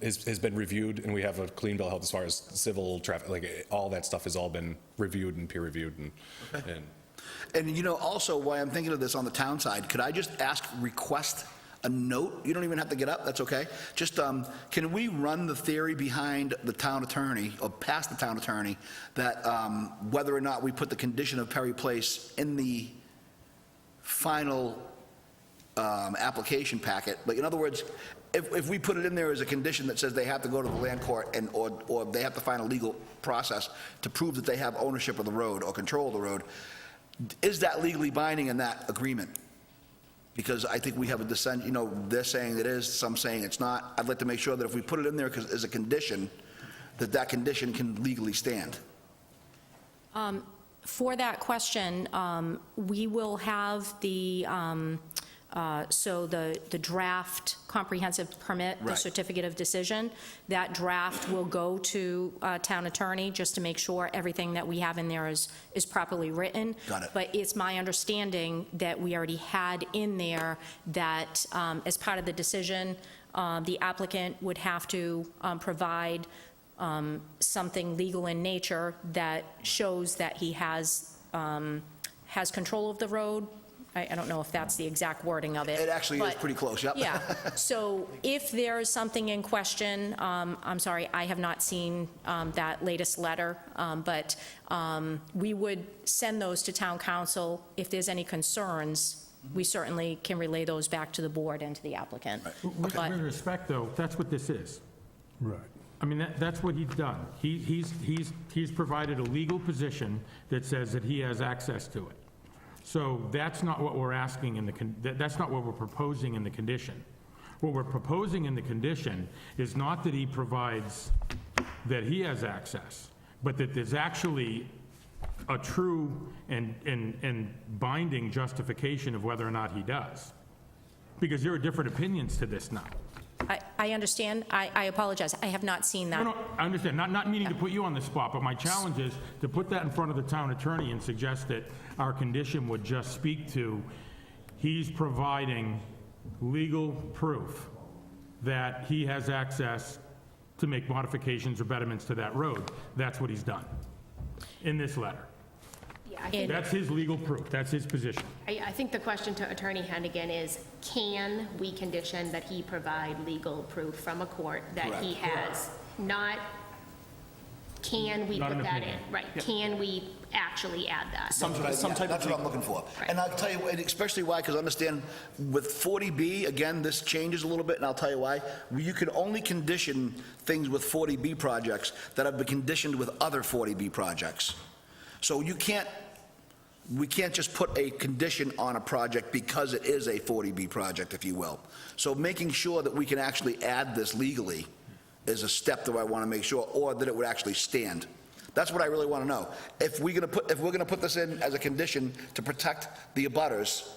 reviewed, and we have a clean bill of health as far as civil traffic, like all that stuff has all been reviewed and peer reviewed and And you know, also, why I'm thinking of this on the town side, could I just request a note? You don't even have to get up, that's okay. Just, can we run the theory behind the town attorney, or past the town attorney, that whether or not we put the condition of Perry Place in the final application packet? Like, in other words, if we put it in there as a condition that says they have to go to the land court and, or they have to find a legal process to prove that they have ownership of the road or control of the road, is that legally binding in that agreement? Because I think we have a dissent, you know, they're saying it is, some saying it's not. I'd like to make sure that if we put it in there as a condition, that condition can legally stand. For that question, we will have the, so the draft comprehensive permit, the Right. certificate of decision, that draft will go to town attorney just to make sure everything that we have in there is properly written. Got it. But it's my understanding that we already had in there that as part of the decision, the applicant would have to provide something legal in nature that shows that he has control of the road. I don't know if that's the exact wording of it. It actually is but- pretty close, yep. Yeah, so if there is something in question, I'm sorry, I have not seen that latest letter, but we would send those to town council. If there's any concerns, we certainly can relay those back to the board and to the applicant. With But- respect, though, that's what this is. Right. I mean, that's what he's done. He's provided a legal position that says that he has access to it. So that's not what we're asking that's not what we're proposing in the condition. What we're proposing in the condition is not that he provides that he has access, but that there's actually a true and binding justification of whether or not he does. Because there are different opinions to this now. I understand, I apologize, I have not seen that. No, I understand, not meaning to put you on the spot, but my challenge is to put that in front of the town attorney and suggest that our condition would just speak to, he's providing legal proof that he has access to make modifications or betterments to that road. That's what he's done in this letter. Yeah, I think, That's his legal proof, that's his position. I think the question to Attorney Hennigan is, can we condition that he provide legal proof from a court that he has? Not, can we Not put an that opinion. in? Right, can we actually add that? That's what I'm looking for. And I'll tell you, and especially why, because understand, with 40B, again, this changes a little bit, and I'll tell you why. You can only condition things with 40B projects that have been conditioned with other 40B projects. So we can't just put a condition on a project because it is a 40B project, if you will. So making sure that we can actually add this legally is a step that I want to make sure, or that it would actually stand. That's what I really want to know. If we're going to put this in as a condition to protect the abutters,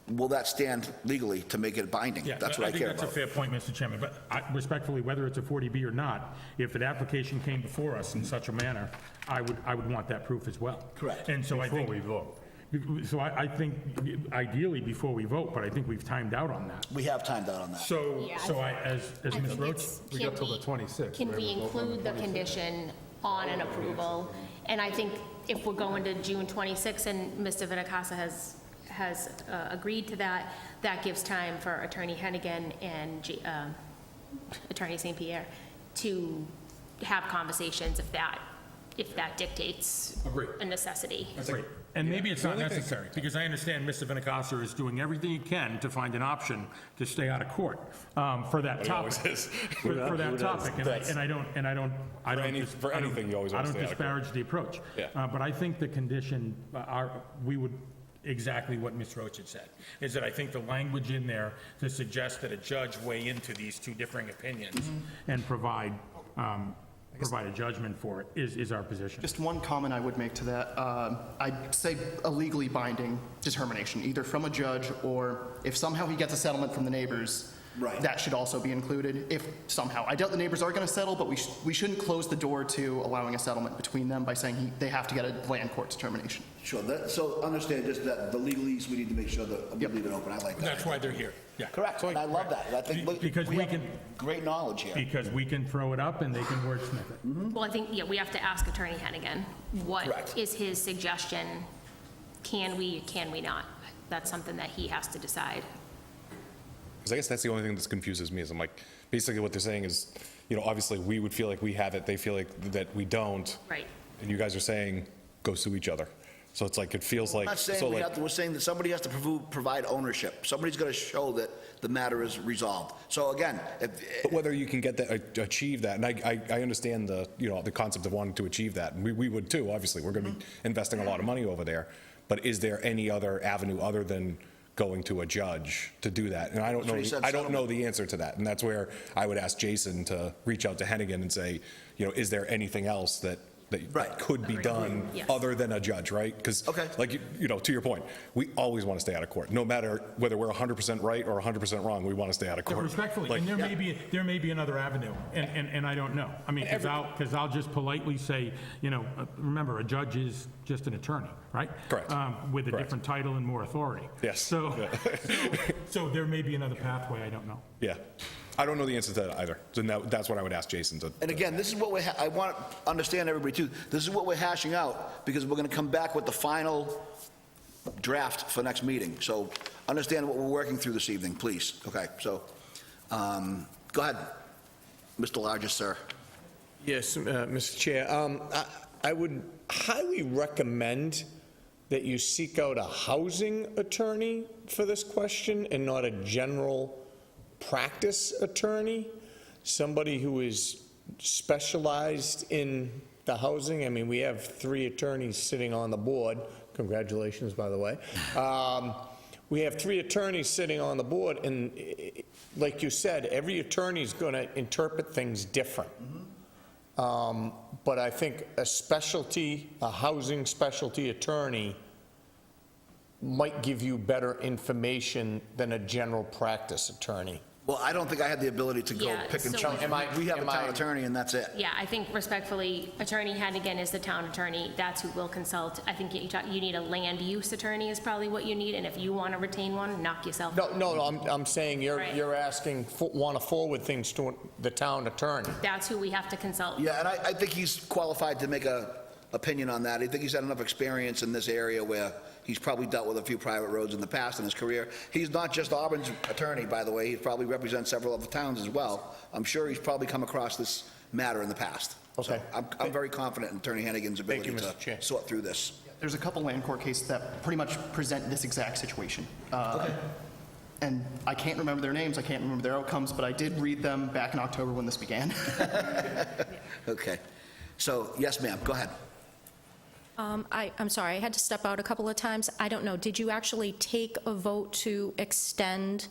will that stand legally to make it binding? Yeah, That's what I care think about. that's a fair point, Mr. Chairman, but respectfully, whether it's a 40B or not, if an application came before us in such a manner, I would want that proof as well. Correct. And so I think. Before we vote. So I think ideally before we vote, but I think we've timed out on that. We have timed out on that. So, Yeah, as I Ms. think Roach, it's, We can got till the 26th, Can right? we We'll vote on the include the condition on an approval? And I think if we're going to June 26th and Mr. Vinacasa has agreed to that, that gives time for Attorney Hennigan and Attorney St. Pierre to have conversations if that dictates Agreed. a necessity. Great. And maybe it's not necessary, because I understand Mr. Vinacasa is doing everything he can to find an option to stay out of court for that He always topic. is. For that topic, and I don't. For anything, you always I want to don't stay out of court. disparage the approach. Yeah. But I think the condition, we would, exactly what Ms. Roach had said, is that I think the language in there to suggest that a judge weigh into these two differing opinions and provide a judgment for it is our position. Just one comment I would make to that. I'd say a legally binding determination, either from a judge or if somehow he gets a settlement from the neighbors, Right. that should also be included, if somehow. I doubt the neighbors are going to settle, but we shouldn't close the door to allowing a settlement between them by saying they have to get a land court determination. Sure, so understand just that the legalese, we need to make sure that we leave it open. I like that. That's why they're here. Yeah. Correct, and I love that. I think Because we we have can- great knowledge here. Because we can throw it up and they can wordsmith it. Well, I think, yeah, we have to ask Attorney Hennigan, what Correct. is his suggestion? Can we not? That's something that he has to decide. Because I guess that's the only thing that confuses me is I'm like, basically what they're saying is, obviously we would feel like we have it, they feel like that we don't. Right. And you guys are saying, go sue each other. So it's like, it feels like. I'm not saying so we like- have to, we're saying that somebody has to provide ownership. Somebody's got to show that the matter is resolved. So again, But whether you can get that, achieve that, and I understand the concept of wanting to achieve that, and we would too, obviously, we're going to be investing a lot of money over there, but is there any other avenue other than going to a judge to do that? And I don't That's what know, he said, I don't know settlement. the answer to that, and that's where I would ask Jason to reach out to Hennigan and say, is there anything else that Right. could be done Yes. other than a judge, right? Because, Okay. like, to your point, we always want to stay out of court, no matter whether we're 100% right or 100% wrong, we want to stay out of Yeah, court. respectfully, Like- and there may be another avenue, and I don't know. I mean, because I'll just politely say, remember, a judge is just an attorney, right? Correct. With a Correct. different title and more authority. Yes. So there may be another pathway, I don't know. Yeah. I don't know the answer to that either. So that's what I would ask Jason to. and again, this is what I want to understand everybody too. This is what we're hashing out because we're going to come back with the final draft for next meeting. So understand what we're working through this evening, please. Okay, so go ahead, Mr. Largest, sir. Yes, Mr. Chair. I would highly recommend that you seek out a housing attorney for this question and not a general practice attorney, somebody who is specialized in the housing. I mean, we have 3 attorneys sitting on the board. Congratulations, by the way. We have 3 attorneys sitting on the board, and like you said, every attorney's going to interpret things different. But I think a housing specialty attorney might give you better information than a general practice attorney. Well, I don't think I have the ability to go Yeah, pick and so- choose. Am I- We have a am I- town attorney and that's it. Yeah, I think respectfully, Attorney Hennigan is the town attorney. That's who will consult. I think you need a land use attorney is probably what you need, and if you want to retain one, knock yourself out. No, I'm saying Right. you're asking, want to forward things to the town attorney. That's who we have to consult. Yeah, and I think he's qualified to make a opinion on that. I think he's had enough experience in this area where he's probably dealt with a few private roads in the past in his career. He's not just Auburn's attorney, by the way. He probably represents several other towns as well. I'm sure he's probably come across this matter in the past. Okay. So I'm very confident in Attorney Hennigan's ability you, Mr. to Chair. sort through this. There's a couple land court cases that pretty much present this exact situation. And I can't remember their names, I can't remember their outcomes, but I did read them back in October when this began. Okay. So, yes, ma'am, go ahead. I'm sorry, I had to step out a couple of times. I don't know, did you actually take a vote to extend?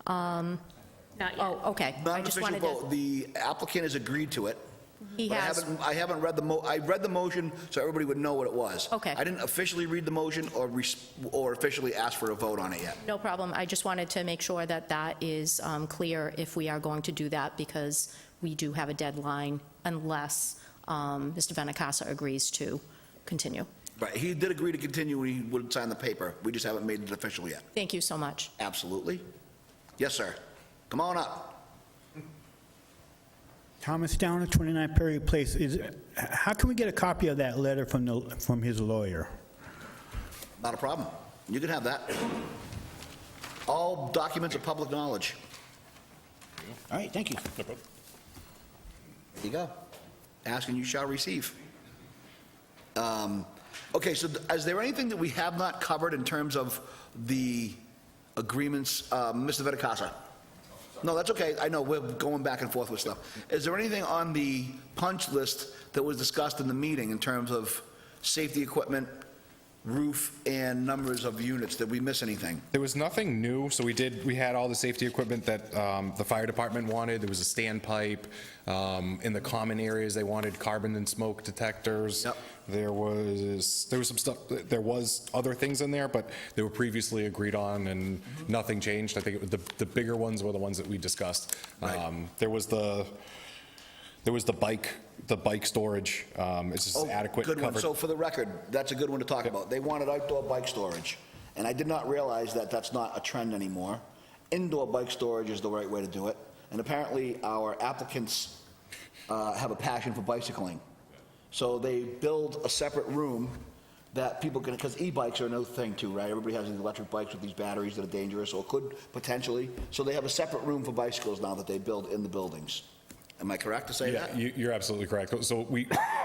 Not yet. Oh, okay. I just Non-official wanted vote. to. The applicant has agreed to it. He But has. I haven't read I read the motion so everybody would know what it was. Okay. I didn't officially read the motion or officially ask for a vote on it yet. No problem. I just wanted to make sure that that is clear if we are going to do that, because we do have a deadline unless Mr. Benincasa agrees to continue. Right, he did agree to continue when he would sign the paper. We just haven't made it official yet. Thank you so much. Absolutely. Yes, sir. Come on up. Thomas Downer, 29 Perry Place. How can we get a copy of that letter from his lawyer? Not a problem. You can have that. All documents are public knowledge. All right, thank you. There you go. Ask and you shall receive. Okay, so is there anything that we have not covered in terms of the agreements, Mr. Benincasa? No, that's okay. I know we're going back and forth with stuff. Is there anything on the punch list that was discussed in the meeting in terms of safety equipment roof and numbers of units? Did we miss anything? There was nothing new, so we had all the safety equipment that the fire department wanted. There was a standpipe. In the common areas, they wanted carbon and smoke detectors. Yep. There was some stuff, there was other things in there, but they were previously agreed on, and nothing changed. I think it was the bigger ones were the ones that we discussed. Right. There was the bike storage. It's just adequate Good one. covered. So for the record, that's a good one to talk about. They wanted outdoor bike storage, and I did not realize that that's not a trend anymore. Indoor bike storage is the right way to do it, and apparently our applicants have a passion for bicycling. So they build a separate room that people can, because e-bikes are another thing too, right? Everybody has these electric bikes with these batteries that are dangerous, or could potentially. So they have a separate room for bicycles now that they build in the buildings. Am I correct to say that? Yeah, you're absolutely correct. So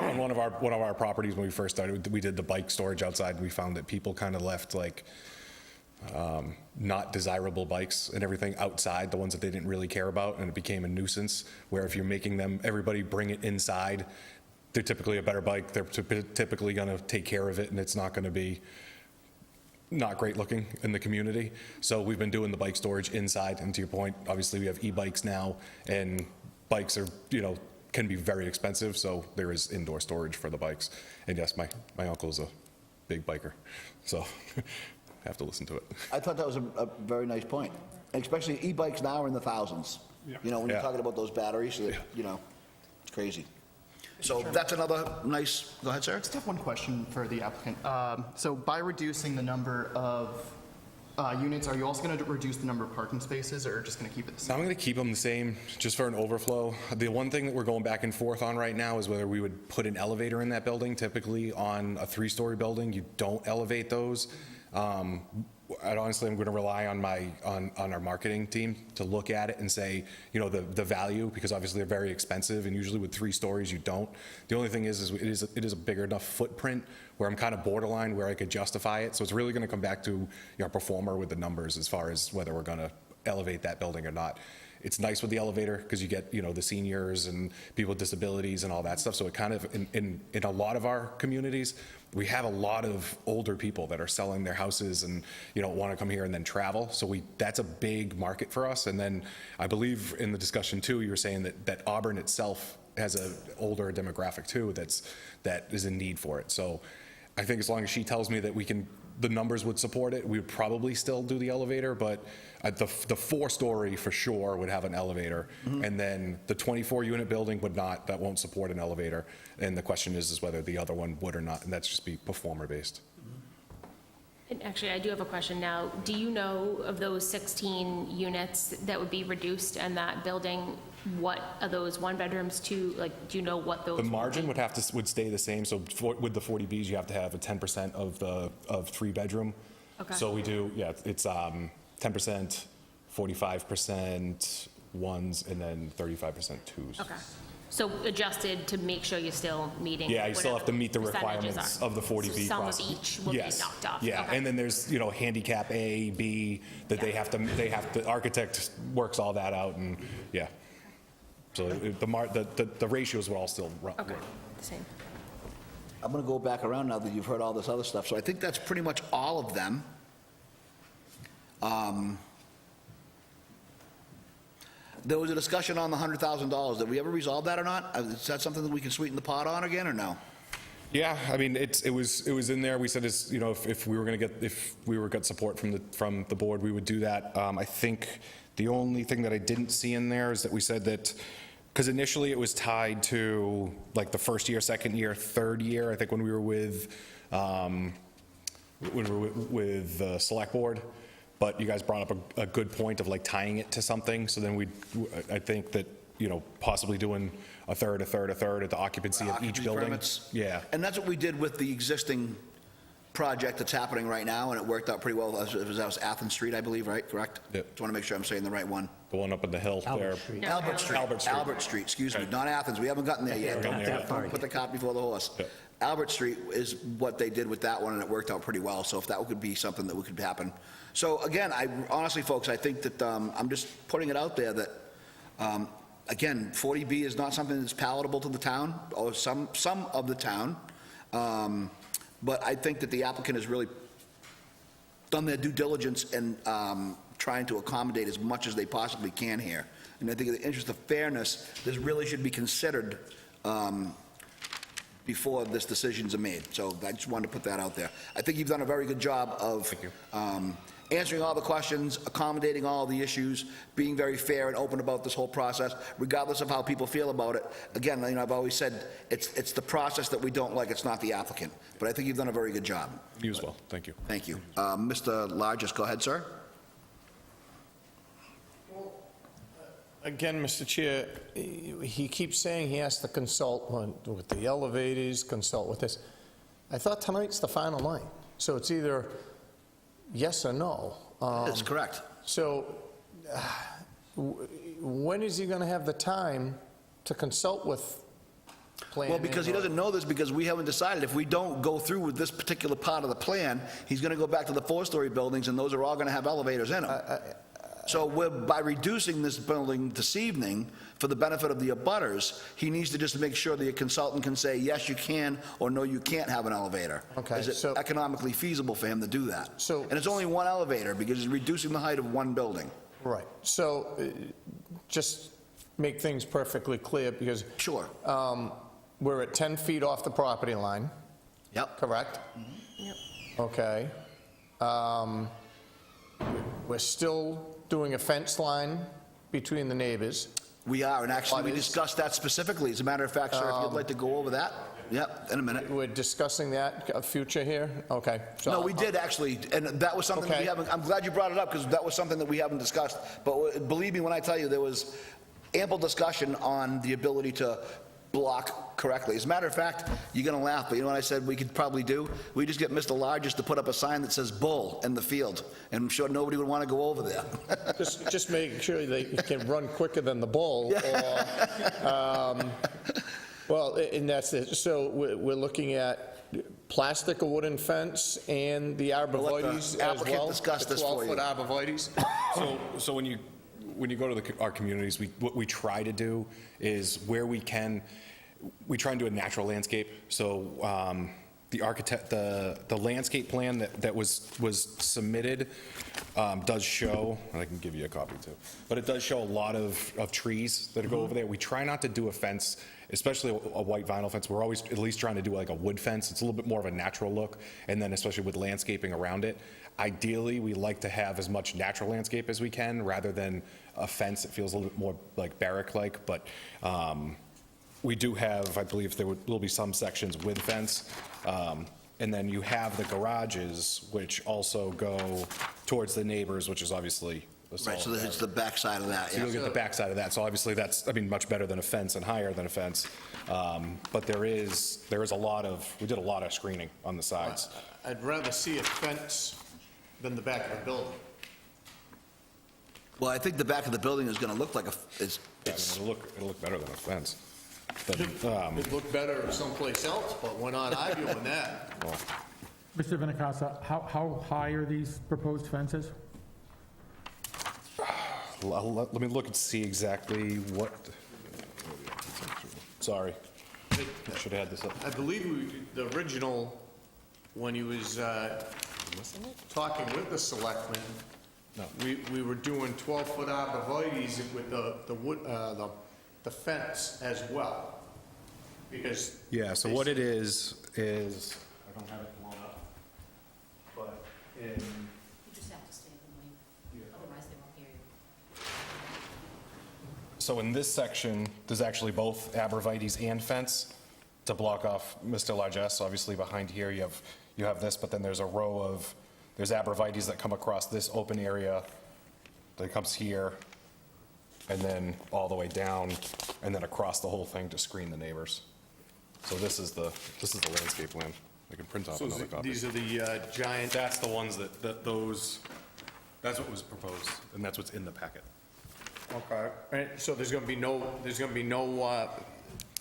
on one of our properties, when we first started, we did the bike storage outside. We found that people kind of left like not desirable bikes and everything outside, the ones that they didn't really care about, and it became a nuisance, where if you're making everybody bring it inside, they're typically a better bike. They're typically going to take care of it, and it's not going to be not great looking in the community. So we've been doing the bike storage inside, and to your point, obviously we have e-bikes now, and bikes are, can be very expensive, so there is indoor storage for the bikes. And yes, my uncle's a big biker, so I have to listen to it. I thought that was a very nice point. Especially e-bikes now are in the thousands. When you're Yeah. talking about those batteries, it's craasy. So that's another nice, go ahead, sir. I just have one question for the applicant. So by reducing the number of units, are you also going to reduce the number of parking spaces, or just going to keep it the same? I'm going to keep them the same, just for an overflow. The one thing that we're going back and forth on right now is whether we would put an elevator in that building. Typically, on a 3-story building, you don't elevate those. Honestly, I'm going to rely on our marketing team to look at it and say, the value, because obviously they're very expensive, and usually with 3 stories you don't. The only thing is it is a bigger enough footprint where I'm kind of borderline where I could justify it. So it's really going to come back to our performer with the numbers as far as whether we're going to elevate that building or not. It's nice with the elevator because you get, the seniors and people with disabilities and all that stuff. So it kind of, in a lot of our communities, we have a lot of older people that are selling their houses and, want to come here and then travel. So that's a big market for us. And then I believe in the discussion too, you were saying that Auburn itself has an older demographic too that is in need for it. So I think as long as she tells me that the numbers would support it, we would probably still do the elevator, but the 4-story for sure would have an elevator, and then the 24-unit building would not, that won't support an elevator, and the question is whether the other one would or not, and that's just be performer-based. And actually, I do have a question now. Do you know of those 16 units that would be reduced in that building, what are those 1-bedrooms, 2, do you know what those? The margin would stay the same, so with the 40Bs, you have to have a 10% of 3-bedroom. Okay. So we do, it's 10%, 45% ones, and then 35% twos. Okay. So adjusted to make sure you're still meeting. Yeah, you still have to meet the whatever requirements percentages are. of the 40B So some of process. each will be Yes. knocked off. Yeah, Okay. and then there's, handicap A, B, that they have to, architect works all that out, and, yeah. So the ratios will all still run. Okay, the same. I'm going to go back around now that you've heard all this other stuff. So I think that's pretty much all of them. There was a discussion on the $100,000. Did we ever resolve that or not? Is that something that we can sweeten the pot on again, or no? Yeah, I mean, it was in there. We said, if we were get support from the board, we would do that. I think the only thing that I didn't see in there is that we said that, because initially it was tied to like the first year, second year, third year. I think when we were with the select board. But you guys brought up a good point of like tying it to something. So then I think that, possibly doing a third at the occupancy of each building. Permits. Yeah. And that's what we did with the existing project that's happening right now, and it worked out pretty well. That was Athens Street, I believe, right? Correct? Yep. Just want to make sure I'm saying the right one. The one up in the hill there. Albert Street. Albert Street. Albert Street. Albert Street, excuse me, not Athens. We haven't gotten there yet. Haven't gotten there yet. Don't put the cart before the horse. Yeah. Albert Street is what they did with that one, and it worked out pretty well. So if that could be something that could happen. So again, honestly, folks, I think that I'm just putting it out there that, again, 40B is not something that's palatable to the town, or some of the town. But I think that the applicant has really done their due diligence in trying to accommodate as much as they possibly can here. And I think in the interest of fairness, this really should be considered before this decisions are made. So I just wanted to put that out there. I think you've done a very good job of answering all the questions, accommodating all the issues, being very fair and open about this whole process, regardless of how people feel about it. Again, you know, I've always said, it's the process that we don't like, it's not the applicant. But I think you've done a very good job. You as well. Thank you. Thank you. Mr. Largis, go ahead, sir. Again, Mr. Chair, he keeps saying he has to consult with the elevators, consult with this. I thought tonight's the final night, so it's either yes or no. That's correct. So when is he going to have the time to consult with planning? Well, because he doesn't know this, because we haven't decided. If we don't go through with this particular part of the plan, he's going to go back to the 4-story buildings, and those are all going to have elevators in them. So by reducing this building this evening, for the benefit of the abutters, he needs to just make sure that a consultant can say, yes, you can, or no, you can't have an elevator. Okay, Is it so- economically feasible for him to do that? So- And it's only one elevator, because he's reducing the height of one building. Right. So just make things perfectly clear, because Sure. we're at 10 feet off the property line, Yep. correct? Yep. Okay. We're still doing a fence line between the neighbors. We are, and actually, we Abutters. discussed that specifically. As a matter of fact, sir, if you'd like to go over that. Yep, in a minute. We're discussing that, future here? Okay. So No, we did actually, and that was something that we Okay. haven't, I'm glad you brought it up, because that was something that we haven't discussed. But believe me when I tell you, there was ample discussion on the ability to block correctly. As a matter of fact, you're going to laugh, but you know what I said we could probably do? We just get Mr. Largest to put up a sign that says "Bull" in the field, and I'm sure nobody would want to go over there. just make sure they can run quicker than the bull, or, well, and that's it. So we're looking at plastic or wooden fence and the arborvitae's as well? applicant discuss this for you. The 12-foot arborvitae's? So when you go to our communities, what we try to do is where we can, we try and do a natural landscape. So the architect, the landscape plan that was submitted does show, and I can give you a copy too, but it does show a lot of trees that go over there. We try not to do a fence, especially a white vinyl fence. We're always at least trying to do like a wood fence. It's a little bit more of a natural look, and then especially with landscaping around it. Ideally, we like to have as much natural landscape as we can, rather than a fence that feels a little bit more like barrack-like, but we do have, I believe there will be some sections with fence. And then you have the garages, which also go towards the neighbors, which is obviously a Right, so solid- it's the backside of that, so you'll yeah. get the backside of that. So obviously that's, I mean, much better than a fence and higher than a fence. But there is a lot of, we did a lot of screening on the sides. I'd rather see a fence than the back of the building. Well, I think the back of the building is going to look like it's, It'll look better than a fence. But, It'd look better someplace else, but we're not arguing that. Mr. Benincasa, how high are these proposed fences? let me look and see exactly what, sorry. I should have had this up. I believe the original, when he was talking with the selectmen, we were doing 12-foot arborvitae's with the wood, the fence as well, because. Yeah, so what it is, I don't have it blown up, but in, You just have to stay in the lane, otherwise they won't hear you. so in this section, there's actually both arborvitae's and fence to block off Mr. Largesse. Obviously, behind here, you have this, but then there's a row of, there's arborvitae's that come across this open area, that comes here, and then all the way down, and then across the whole thing to screen the neighbors. So this is the landscape plan. I can print off So another copy. these are the giant, That's the ones that's what was proposed, and that's what's in the packet. okay, right, so there's gonna be no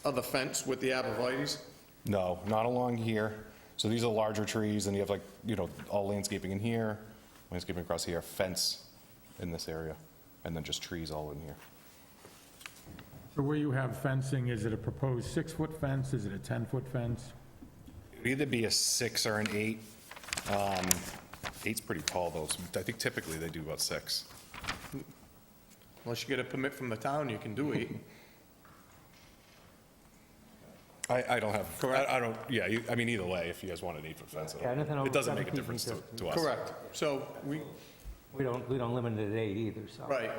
other fence with the arborvitae's? No, not along here. So these are larger trees, and you have like, all landscaping in here, landscaping across here, fence in this area, and then just trees all in here. So where you have fencing, is it a proposed 6-foot fence? Is it a 10-foot fence? It'd either be a 6 or an 8. 8's pretty tall, though. So I think typically they do about 6. Unless you get a permit from the town, you can do 8. I don't have, I don't, yeah, I mean, either way, if you guys want an 8-foot fence, Yeah, anything over it doesn't make a 7 feet difference needs to us. Correct. So we, We don't limit it at 8 either, so. right.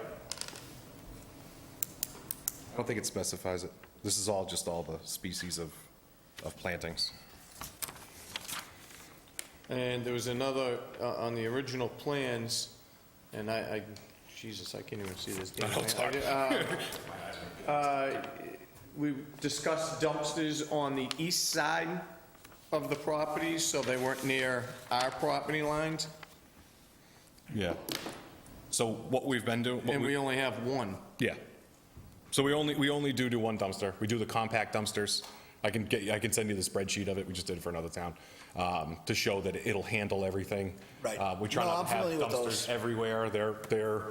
I don't think it specifies it. This is all just all the species of plantings. And there was another, on the original plans, and Jesus, I can't even see this damn thing. We discussed dumpsters on the east side of the property, so they weren't near our property lines, Yeah. So what we've been doing. and we only have one. Yeah. So we only do one dumpster. We do the compact dumpsters. I can send you the spreadsheet of it. We just did it for another town, to show that it'll handle everything. Right. We try No, not I'm to have familiar with those. dumpsters everywhere.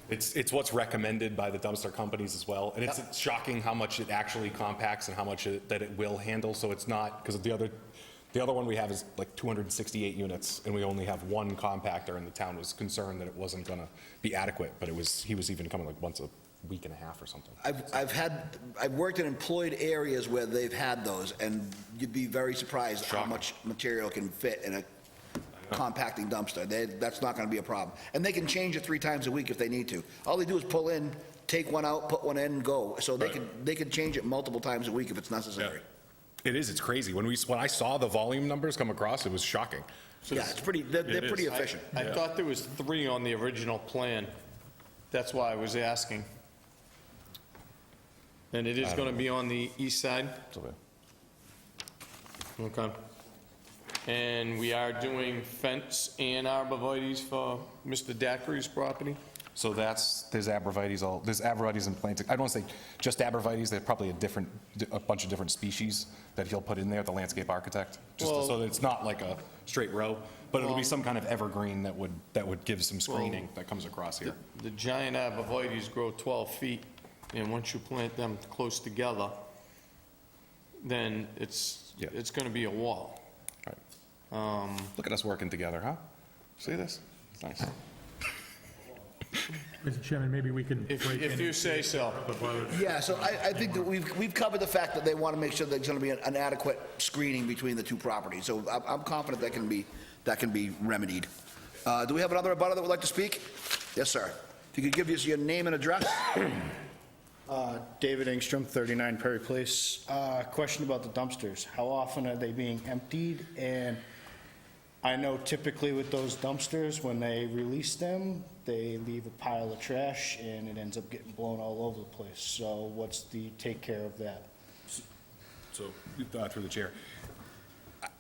It's what's recommended by the dumpster companies as well. And it's shocking how much it actually compacts and how much that it will handle. So it's not, because the other one we have is like 268 units, and we only have one compactor, and the town was concerned that it wasn't gonna be adequate, but he was even coming like once a week and a half or something. I've worked in employed areas where they've had those, and you'd be very surprised how Shocking. much material can fit in a compacting dumpster. That's not gonna be a problem. And they can change it 3 times a week if they need to. All they do is pull in, take one out, put one in, go. So they could change it multiple times a week if it's necessary. It is, it's crazy. When I saw the volume numbers come across, it was shocking. Yeah, they're pretty efficient. I thought there was 3 on the original plan. That's why I was asking. And it is going to be on the east side? Okay. And we are doing fence and arborvitae's for Mr. Daiquiris property? So there's arborvitae's and planting. I don't want to say just arborvitae's, there's probably a bunch of different species that he'll put in there, the landscape architect, so that it's not like a straight row, but it'll be some kind of evergreen that would give some screening that comes across here. The giant arborvitae's grow 12 feet, and once you plant them close together, then it's going to be a wall. Right. Look at us working together, huh? See this? It's nice. Mr. Chairman, maybe we can break in. If you say so. Yeah, so I think that we've covered the fact that they want to make sure there's going to be an adequate screening between the two properties. So I'm confident that can be remedied. Do we have another abutter that would like to speak? Yes, sir. If you could give us your name and address? David Engstrom, 39 Perry Place. Question about the dumpsters. How often are they being emptied? And I know typically with those dumpsters, when they release them, they leave a pile of trash and it ends up getting blown all over the place. So what's the take care of that? So, through the chair.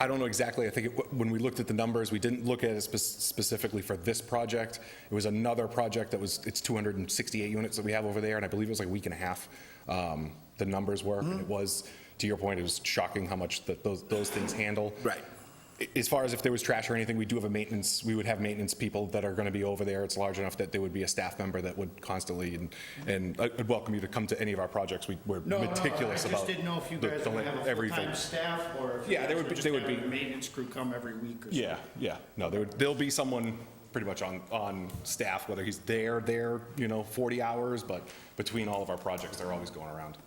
I don't know exactly. I think when we looked at the numbers, we didn't look at it specifically for this project. It was another project that it's 268 units that we have over there, and I believe it was like a week and a half. The numbers were, and it was, to your point, it was shocking how much those things handle. Right. As far as if there was trash or anything, we would have maintenance people that are going to be over there. It's large enough that there would be a staff member that would constantly, and I'd welcome you to come to any of our projects. We're meticulous I about just didn't know if you guys would have a everything. full-time staff or if Yeah, you they guys would were just they would having be. a maintenance crew come every week or something. Yeah. No, there'll be someone pretty much on staff, whether he's there, 40 hours, but between all of our projects, they're always going around.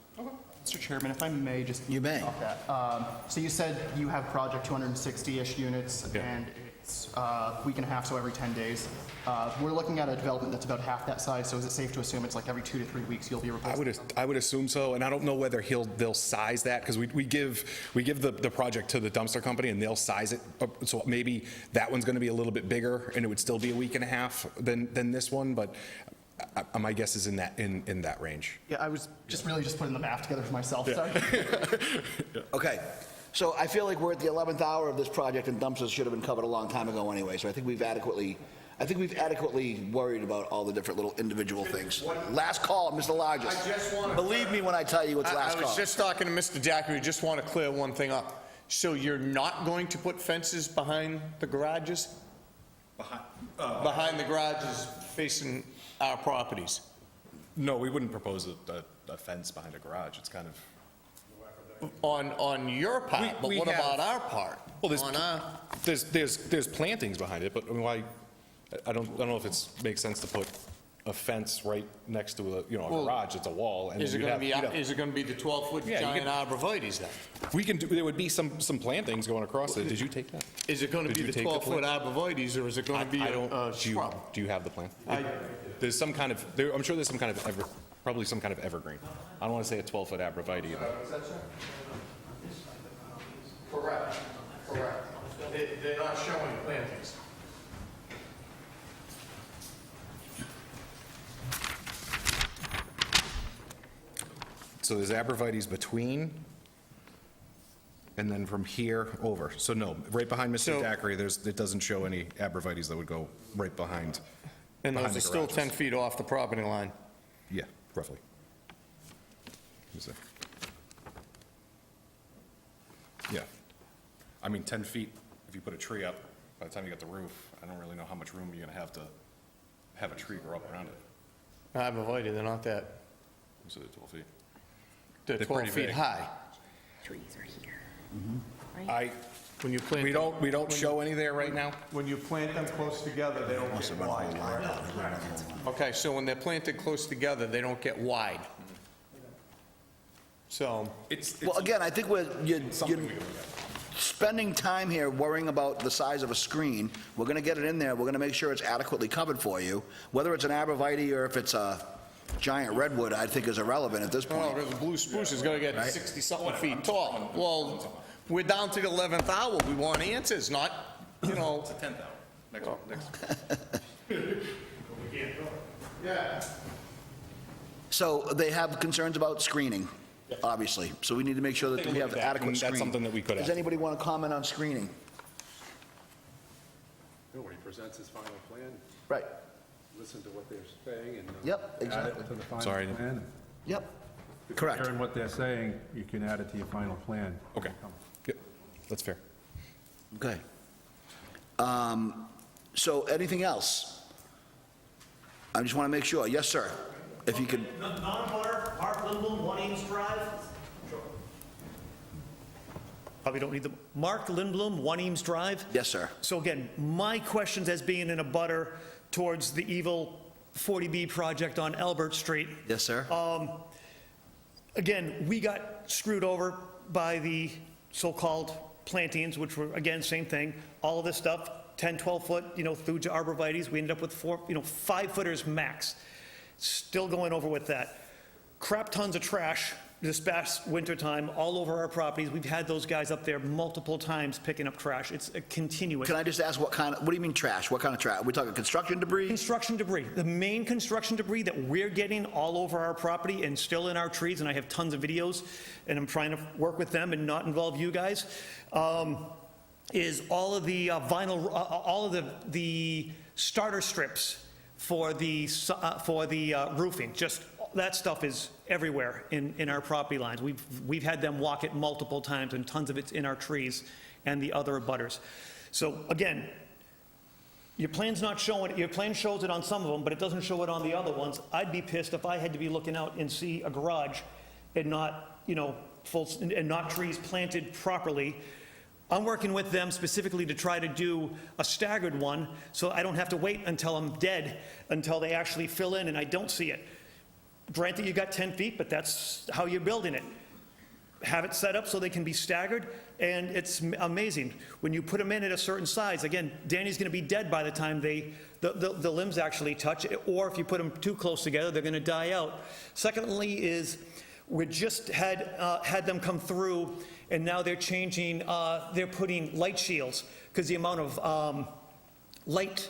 Mr. Chairman, if I may just. You may. Off that. So you said you have project 260-ish units, Yeah. and it's a week and a half, so every 10 days. We're looking at a development that's about half that size, so is it safe to assume it's like every 2 to 3 weeks you'll be replacing? I would assume so, and I don't know whether they'll size that, because we give the project to the dumpster company, and they'll size it, so maybe that one's going to be a little bit bigger, and it would still be a week and a half than this one, but my guess is in that range. Yeah, I was just putting the math together for myself, sorry. Okay. So I feel like we're at the 11th hour of this project, and dumpsters should have been covered a long time ago anyway. So I think we've adequately worried about all the different little individual things. Last call, Mr. Largest. Believe me when I tell you it's last I call. was just talking to Mr. Daiquiri, just want to clear one thing up. So you're not going to put fences behind the garages? Behind the garages facing our properties? No, we wouldn't propose a fence behind a garage. It's kind of. on your part, but we what have- about our part? Well, On our- there's plantings behind it, but I mean, why, I don't know if it makes sense to put a fence right next to a, you know, a Well, garage, it's a wall. And Is then it you'd gonna have- be, is it gonna be the 12-foot Yeah, you giant can- arborvitae's then? We can do, there would be some plantings going across it. Did you take that? Is it gonna Did be you the take the 12-foot arborvitae's, or is it gonna be I don't, a do you, shrub? do you have the plan? There's some kind of, I'm sure there's some kind of probably some kind of evergreen. I don't want to say a 12-foot arborvitae. Correct, correct. They're not showing plantings. So there's arborvitae's between, and then from here over. So no, right behind Mr. So- Daiquiri, it doesn't show any arborvitae's that would go right behind. And behind those are the still garages. 10 feet off the property line. Yeah, roughly. Let me see. Yeah. I mean, 10 feet, if you put a tree up, by the time you get the roof, I don't really know how much room you're gonna have to have a tree grow up around it. Arborvitae, they're not that, So they're 12 feet. they're They're 12 pretty feet big. high. Trees are here. When you plant We don't show any there right now? When you plant them close together, they don't get wide. Okay, so when they're planted close together, they don't get wide. So, Well, again, I think you're spending time here worrying about the size of a screen. We're going to get it in there, we're going to make sure it's adequately covered for you. Whether it's an arborvitae or if it's a giant redwood, I think is irrelevant at this oh, point. the blue spruce is gonna get Right. 60-something feet tall. Well, we're down to the 11th hour, we want answers, not, you know. 10th hour. Next. Yeah. So they have concerns about screening, obviously. So we need to make sure that Take a we look have at that, adequate and screening. that's something that we could Does ask. anybody want to comment on screening? When he presents his final plan, Right, listen to what they're saying and. Yep, Add exactly. it to the final Sorry. plan. Yep, If correct. you're hearing what they're saying, you can add it to your final plan. Okay. Yep, that's fair. Okay. So anything else? I just want to make sure. Yes, sir. If you could, Non-butter, Mark Lindblom, 1 Ames Drive. Probably don't need the, Mark Lindblom, 1 Eames Drive. yes, sir. So again, my questions as being in a butter towards the evil 40B project on Albert Street. Yes, sir. Again, we got screwed over by the so-called plantings, which were, again, same thing. All of this stuff, 10, 12-foot, thuja arborvitae's. We ended up with 5-footers max. Still going over with that. Crap tons of trash this past winter time all over our properties. We've had those guys up there multiple times picking up trash. It's a continuous. Can I just ask what do you mean trash? What kind of trash? We're talking construction debris? Construction debris. The main construction debris that we're getting all over our property and still in our trees, and I have tons of videos, and I'm trying to work with them and not involve you guys, is all of the vinyl, all of the starter strips for the roofing. Just that stuff is everywhere in our property lines. We've had them walk it multiple times, and tons of it's in our trees and the other abutters. So again, your plan's not showing it. Your plan shows it on some of them, but it doesn't show it on the other ones. I'd be pissed if I had to be looking out and see a garage and not, and not trees planted properly. I'm working with them specifically to try to do a staggered one, so I don't have to wait until I'm dead, until they actually fill in and I don't see it. Granted, you got 10 feet, but that's how you're building it. Have it set up so they can be staggered, and it's amazing. When you put them in at a certain size, again, Danny's gonna be dead by the time the limbs actually touch, or if you put them too close together, they're gonna die out. Secondly is, we just had them come through, and now they're changing, they're putting light shields, because the amount of light,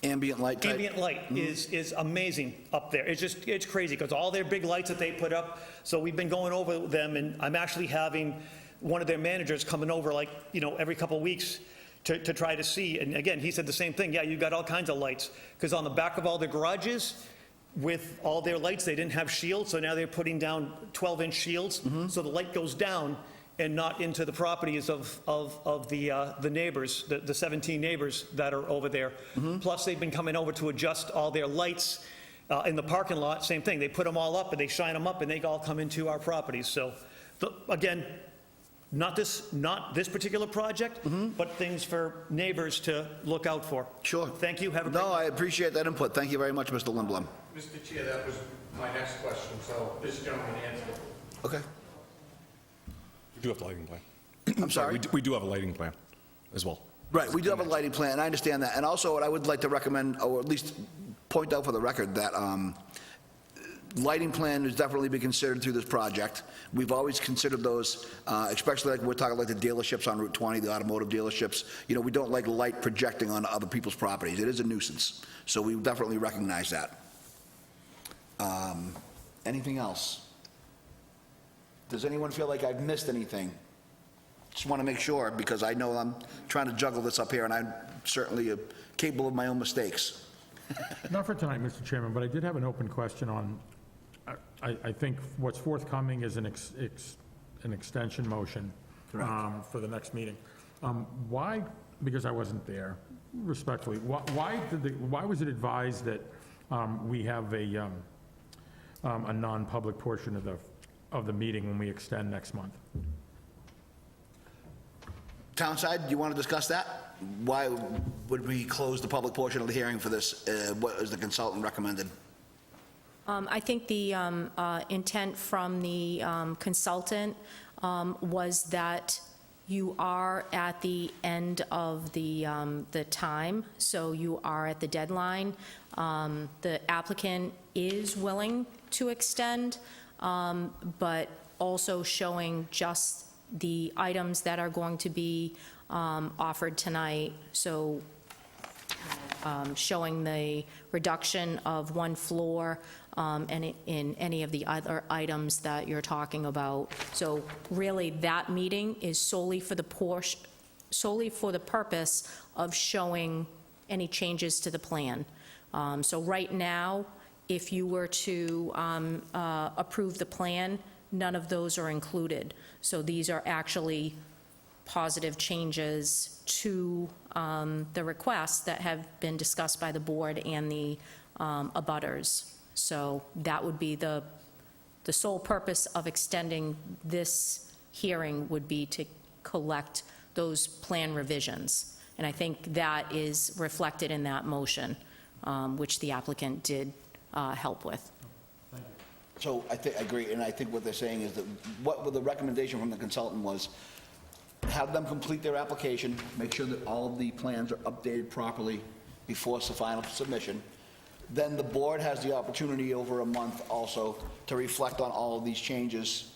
Ambient light type? ambient light is amazing up there. It's crazy, because all their big lights that they put up, so we've been going over them, and I'm actually having one of their managers coming over every couple of weeks to try to see, and again, he said the same thing, yeah, you got all kinds of lights, because on the back of all the garages, with all their lights, they didn't have shields, so now they're putting down 12-inch shields, so the light goes down and not into the properties of the neighbors, the 17 neighbors that are over there. Plus, they've been coming over to adjust all their lights in the parking lot, same thing. They put them all up and they shine them up and they all come into our properties. So Again, not this particular project, but things for neighbors to look out for. Sure. Thank you, have a great No, night. I appreciate that input. Thank you very much, Mr. Lindblom. Mr. Chair, that was my next question, so this gentleman answered it. Okay. We do have a lighting plan. I'm sorry? We do have a lighting plan as well. Right, we do have a lighting plan, and I understand that. And also, what I would like to recommend, or at least point out for the record, that lighting plan has definitely been considered through this project. We've always considered those, especially like we're talking like the dealerships on Route 20, the automotive dealerships. You know, we don't like light projecting on other people's properties. It is a nuisance. So we definitely recognize that. Anything else? Does anyone feel like I've missed anything? Just want to make sure, because I know I'm trying to juggle this up here, and I'm certainly capable of my own mistakes. Not for tonight, Mr. Chairman, but I did have an open question on, I think what's forthcoming is an extension motion for the next meeting. Why, because I wasn't there, respectfully, why was it advised that we have a non-public portion of the meeting when we extend next month? Townside, do you want to discuss that? Why would we close the public portion of the hearing for this? What is the consultant recommended? I think the intent from the consultant was that you are at the end of the time, so you are at the deadline. The applicant is willing to extend, but also showing just the items that are going to be offered tonight, so showing the reduction of one floor and in any of the other items that you're talking about. So really, that meeting is solely for the purpose of showing any changes to the plan. So right now, if you were to approve the plan, none of those are included. So these are actually positive changes to the requests that have been discussed by the board and the abutters. So that would be the sole purpose of extending this hearing would be to collect those plan revisions. And I think that is reflected in that motion, which the applicant did help with. So I agree, and I think what they're saying is that what the recommendation from the consultant was, have them complete their application, make sure that all of the plans are updated properly before the final submission. Then the board has the opportunity over a month also to reflect on all of these changes,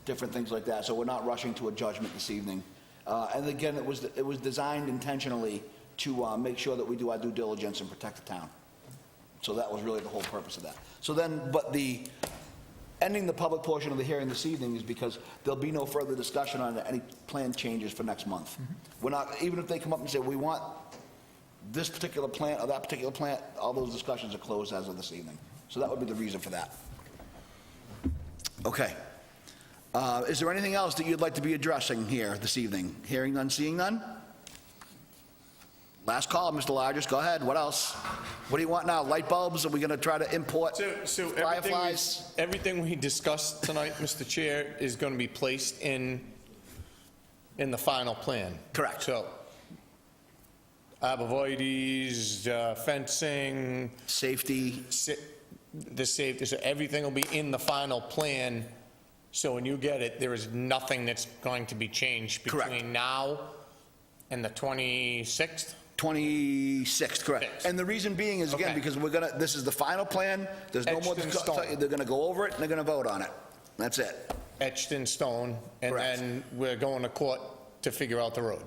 different things like that. So we're not rushing to a judgment this evening. And again, it was designed intentionally to make sure that we do our due diligence and protect the town. So that was really the whole purpose of that. So then, but ending the public portion of the hearing this evening is because there'll be no further discussion on any plan changes for next month. We're not, even if they come up and say, we want this particular plant or that particular plant, all those discussions are closed as of this evening. So that would be the reason for that. Okay. Is there anything else that you'd like to be addressing here this evening? Hearing none, seeing none? Last call, Mr. Largest, go ahead. What else? What do you want now? Light bulbs? Are we going to try to import So fireflies? everything we discussed tonight, Mr. Chair, is going to be placed in the final plan. Correct. So arborvitae's, fencing. Safety. The safety, so everything will be in the final plan. So when you get it, there is nothing that's going to be changed Correct. between now and the 26th? 26th, correct. And the reason being is, again, Okay. because this is the final plan, there's no more Etched in discussion. stone. They're going to go over it, and they're going to vote on it. That's it. Etched in stone, and Correct. then we're going to court to figure out the road.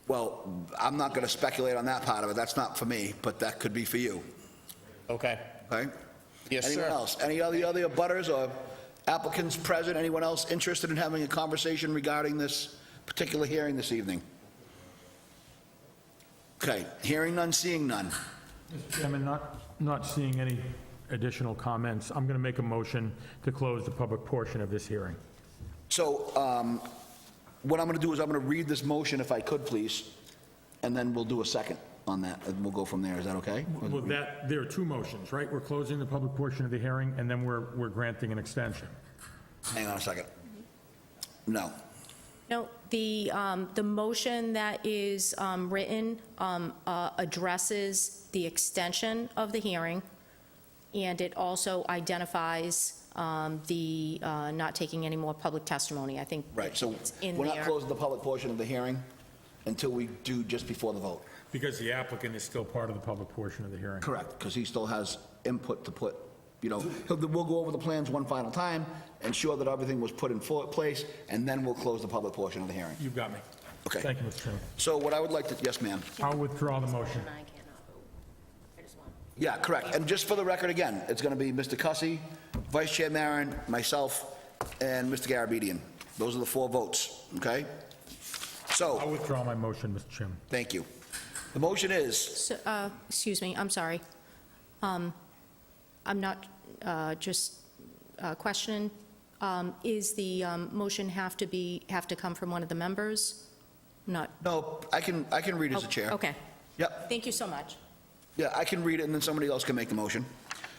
Well, I'm not going to speculate on that part of it. That's not for me, but that could be for you. Okay? Okay? Yes, sir. Anyone else? Any other abutters or applicants present? Anyone else interested in having a conversation regarding this particular hearing this evening? Okay, hearing none, seeing none. Mr. Chairman, not seeing any additional comments, I'm going to make a motion to close the public portion of this hearing. So what I'm going to do is I'm going to read this motion, if I could, please, and then we'll do a second on that, and we'll go from there. Is that okay? Well, there are two motions, right? We're closing the public portion of the hearing, and then we're granting an extension. Hang on a second. No. No, the motion that is written addresses the extension of the hearing, and it also identifies the not taking any more public testimony. I think Right, so it's in we're not there. closing the public portion of the hearing until we do just before the vote. Because the applicant is still part of the public portion of the hearing. Correct, because he still has input to put, we'll go over the plans one final time, ensure that everything was put in place, and then we'll close the public portion of the hearing. You've got me. Okay. Thank you, Mr. Chairman. So what I would like to, yes, ma'am. I'll withdraw the motion. And I cannot vote. I just want. Yeah, correct. And just for the record, again, it's going to be Mr. Cussy, Vice Chair Maron, myself, and Mr. Garabedian. Those are the 4 votes, okay? I'll So, withdraw my motion, Mr. Chairman. thank you. The motion is, So, excuse me, I'm sorry. I'm not just questioning, is the motion have to come from one of the members? Not, no, I can read as a chair. okay. Yep. Thank you so much. Yeah, I can read it, and then somebody else can make the motion.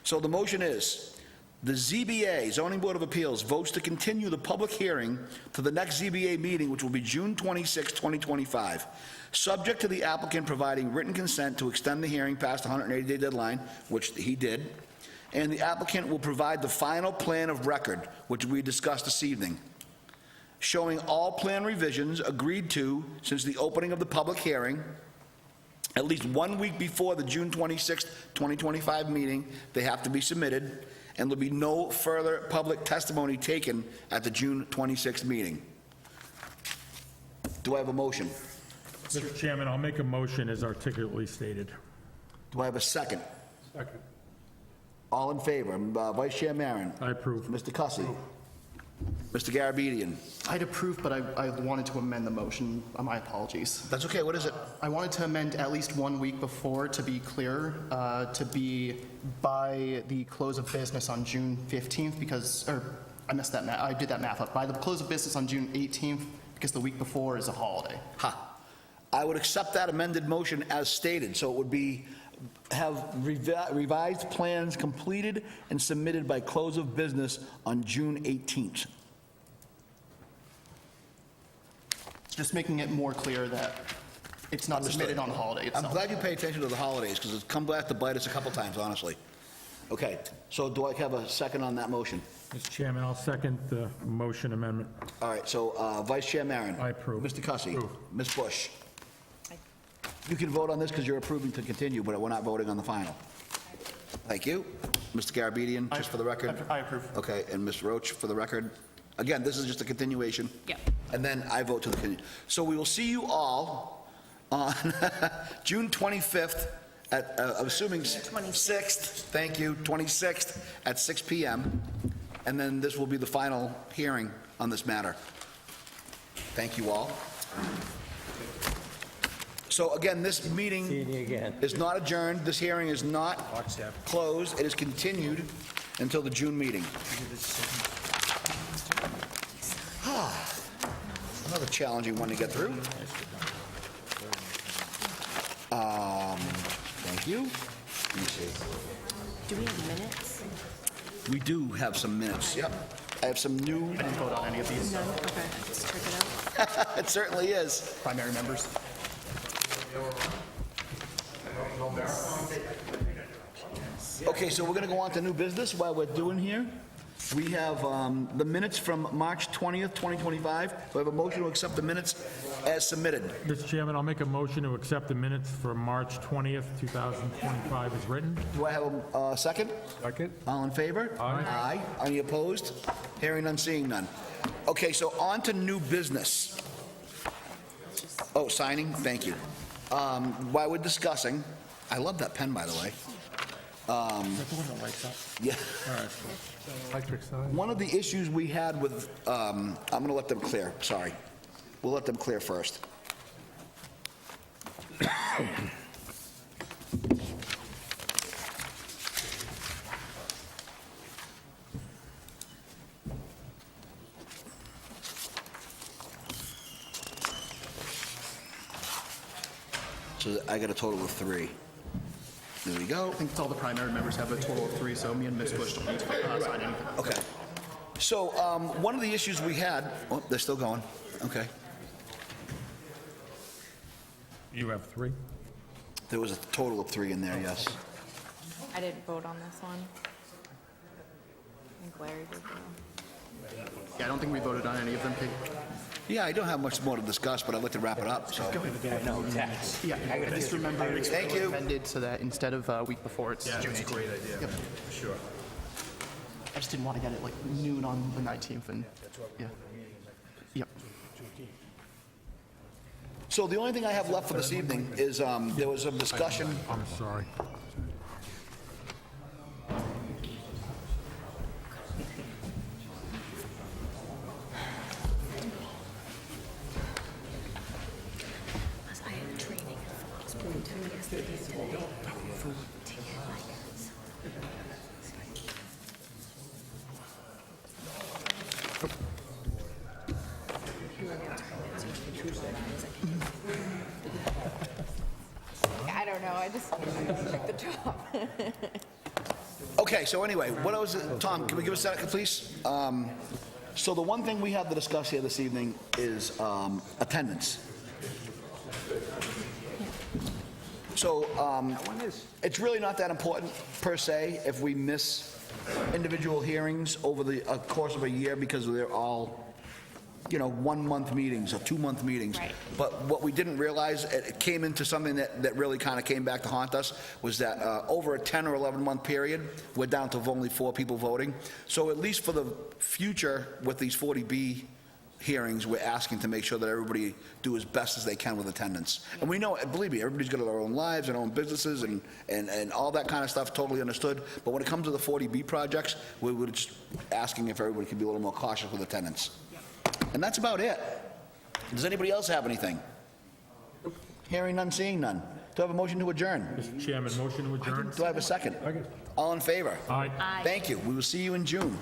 So the motion is, the ZBA, Zoning Board of Appeals, votes to continue the public hearing to the next ZBA meeting, which will be June 26, 2025, subject to the applicant providing written consent to extend the hearing past the 180-day deadline, which he did, and the applicant will provide the final plan of record, which we discussed this evening, showing all plan revisions agreed to since the opening of the public hearing, at least 1 week before the June 26, 2025 meeting. They have to be submitted, and there'll be no further public testimony taken at the June 26th meeting. Do I have a motion? Mr. Chairman, I'll make a motion as articulately stated. Do I have a second? Second. All in favor? Vice Chair Maron? I approve. Mr. Cussy? Mr. Garabedian? I'd approve, but I wanted to amend the motion. My apologies. That's okay, what is it? I wanted to amend at least 1 week before to be clear, to be by the close of business on June 15th because, or I messed that math, I did that math up. By the close of business on June 18th because the week before is a holiday. I would accept that amended motion as stated, so it would be, have revised plans completed and submitted by close of business on June 18th. Just making it more clear that it's not submitted on the holiday I'm itself. glad you pay attention to the holidays, because it's come back to bite us a couple times, honestly. Okay, so do I have a second on that motion? Mr. Chairman, I'll second the motion amendment. All right, so Vice Chair Maron. I approve. Mr. Cussy. Approve. Ms. Bush. You can vote on this because you're approving to continue, but we're not voting on the final. Thank you. Mr. Garabedian, just for the record. I approve. Okay, and Ms. Roach, for the record. Again, this is just a continuation. Yep. And then I vote to the continue. So we will see you all on June 25th at, I'm assuming 6th, thank you, 26th at 6 PM. And then this will be the final hearing on this matter. Thank you all. So again, this meeting is not adjourned, this hearing is not closed, it is continued until the June meeting. Another challenging one to get through. Thank you. Let me see. Do we have minutes? We do have some minutes, yep. I have some new, I didn't vote on any of these. None? Okay, let's check it out. it certainly is. Primary members. Okay, so we're going to go on to new business while we're doing here. We have the minutes from March 20th, 2025. Do I have a motion to accept the minutes as submitted? Mr. Chairman, I'll make a motion to accept the minutes for March 20th, 2025 as written. Do I have a second? Second? All in favor? Aye. Any opposed? Hearing none, seeing none. Okay, so on to new business. Oh, signing, thank you. While we're discussing, I love that pen, by the way. Yeah. Electric sign? One of the issues we had with, I'm going to let them clear, sorry. We'll let them clear first. So I got a total of 3. There we go. I think all the primary members have a total of 3, so me and Ms. Bush don't need to sign anything. Okay. So one of the issues we had, oh, they're still going, okay. You have 3? There was a total of 3 in there, yes. I didn't vote on this one. I think Larry did though. Yeah, I don't think we voted on any of them, Pete. Yeah, I don't have much more to discuss, but I'd like to wrap it up, so. Yeah, I just remember Thank you. amended so that instead of a week before, it's June 18th. That's a great idea. Yep. Sure. I just didn't want to get it like noon on the 19th and, yeah. Yep. So the only thing I have left for this evening is there was a discussion. I'm sorry. I had training at Fox Point yesterday today. I don't know, I just took the job. Okay, so anyway, what I was, Tom, can we give us a second, please? So the one thing we have to discuss here this evening is attendance. So it's really not that important, per se, if we miss individual hearings over the course of a year because they're all, 1-month meetings or 2-month meetings. Right. But what we didn't realize, it came into something that really kind of came back to haunt us, was that over a 10 or 11-month period, we're down to only 4 people voting. So at least for the future, with these 40B hearings, we're asking to make sure that everybody do as best as they can with attendance. And we know, believe me, everybody's got their own lives and own businesses and all that kind of stuff, totally understood. But when it comes to the 40B projects, we were just asking if everybody could be a little more cautious with attendance. And that's about it. Does anybody else have anything? Hearing none, seeing none. Do I have a motion to adjourn? Mr. Chairman, motion to adjourn? Do I have a second? All in favor? Aye. Thank you. We will see you in June.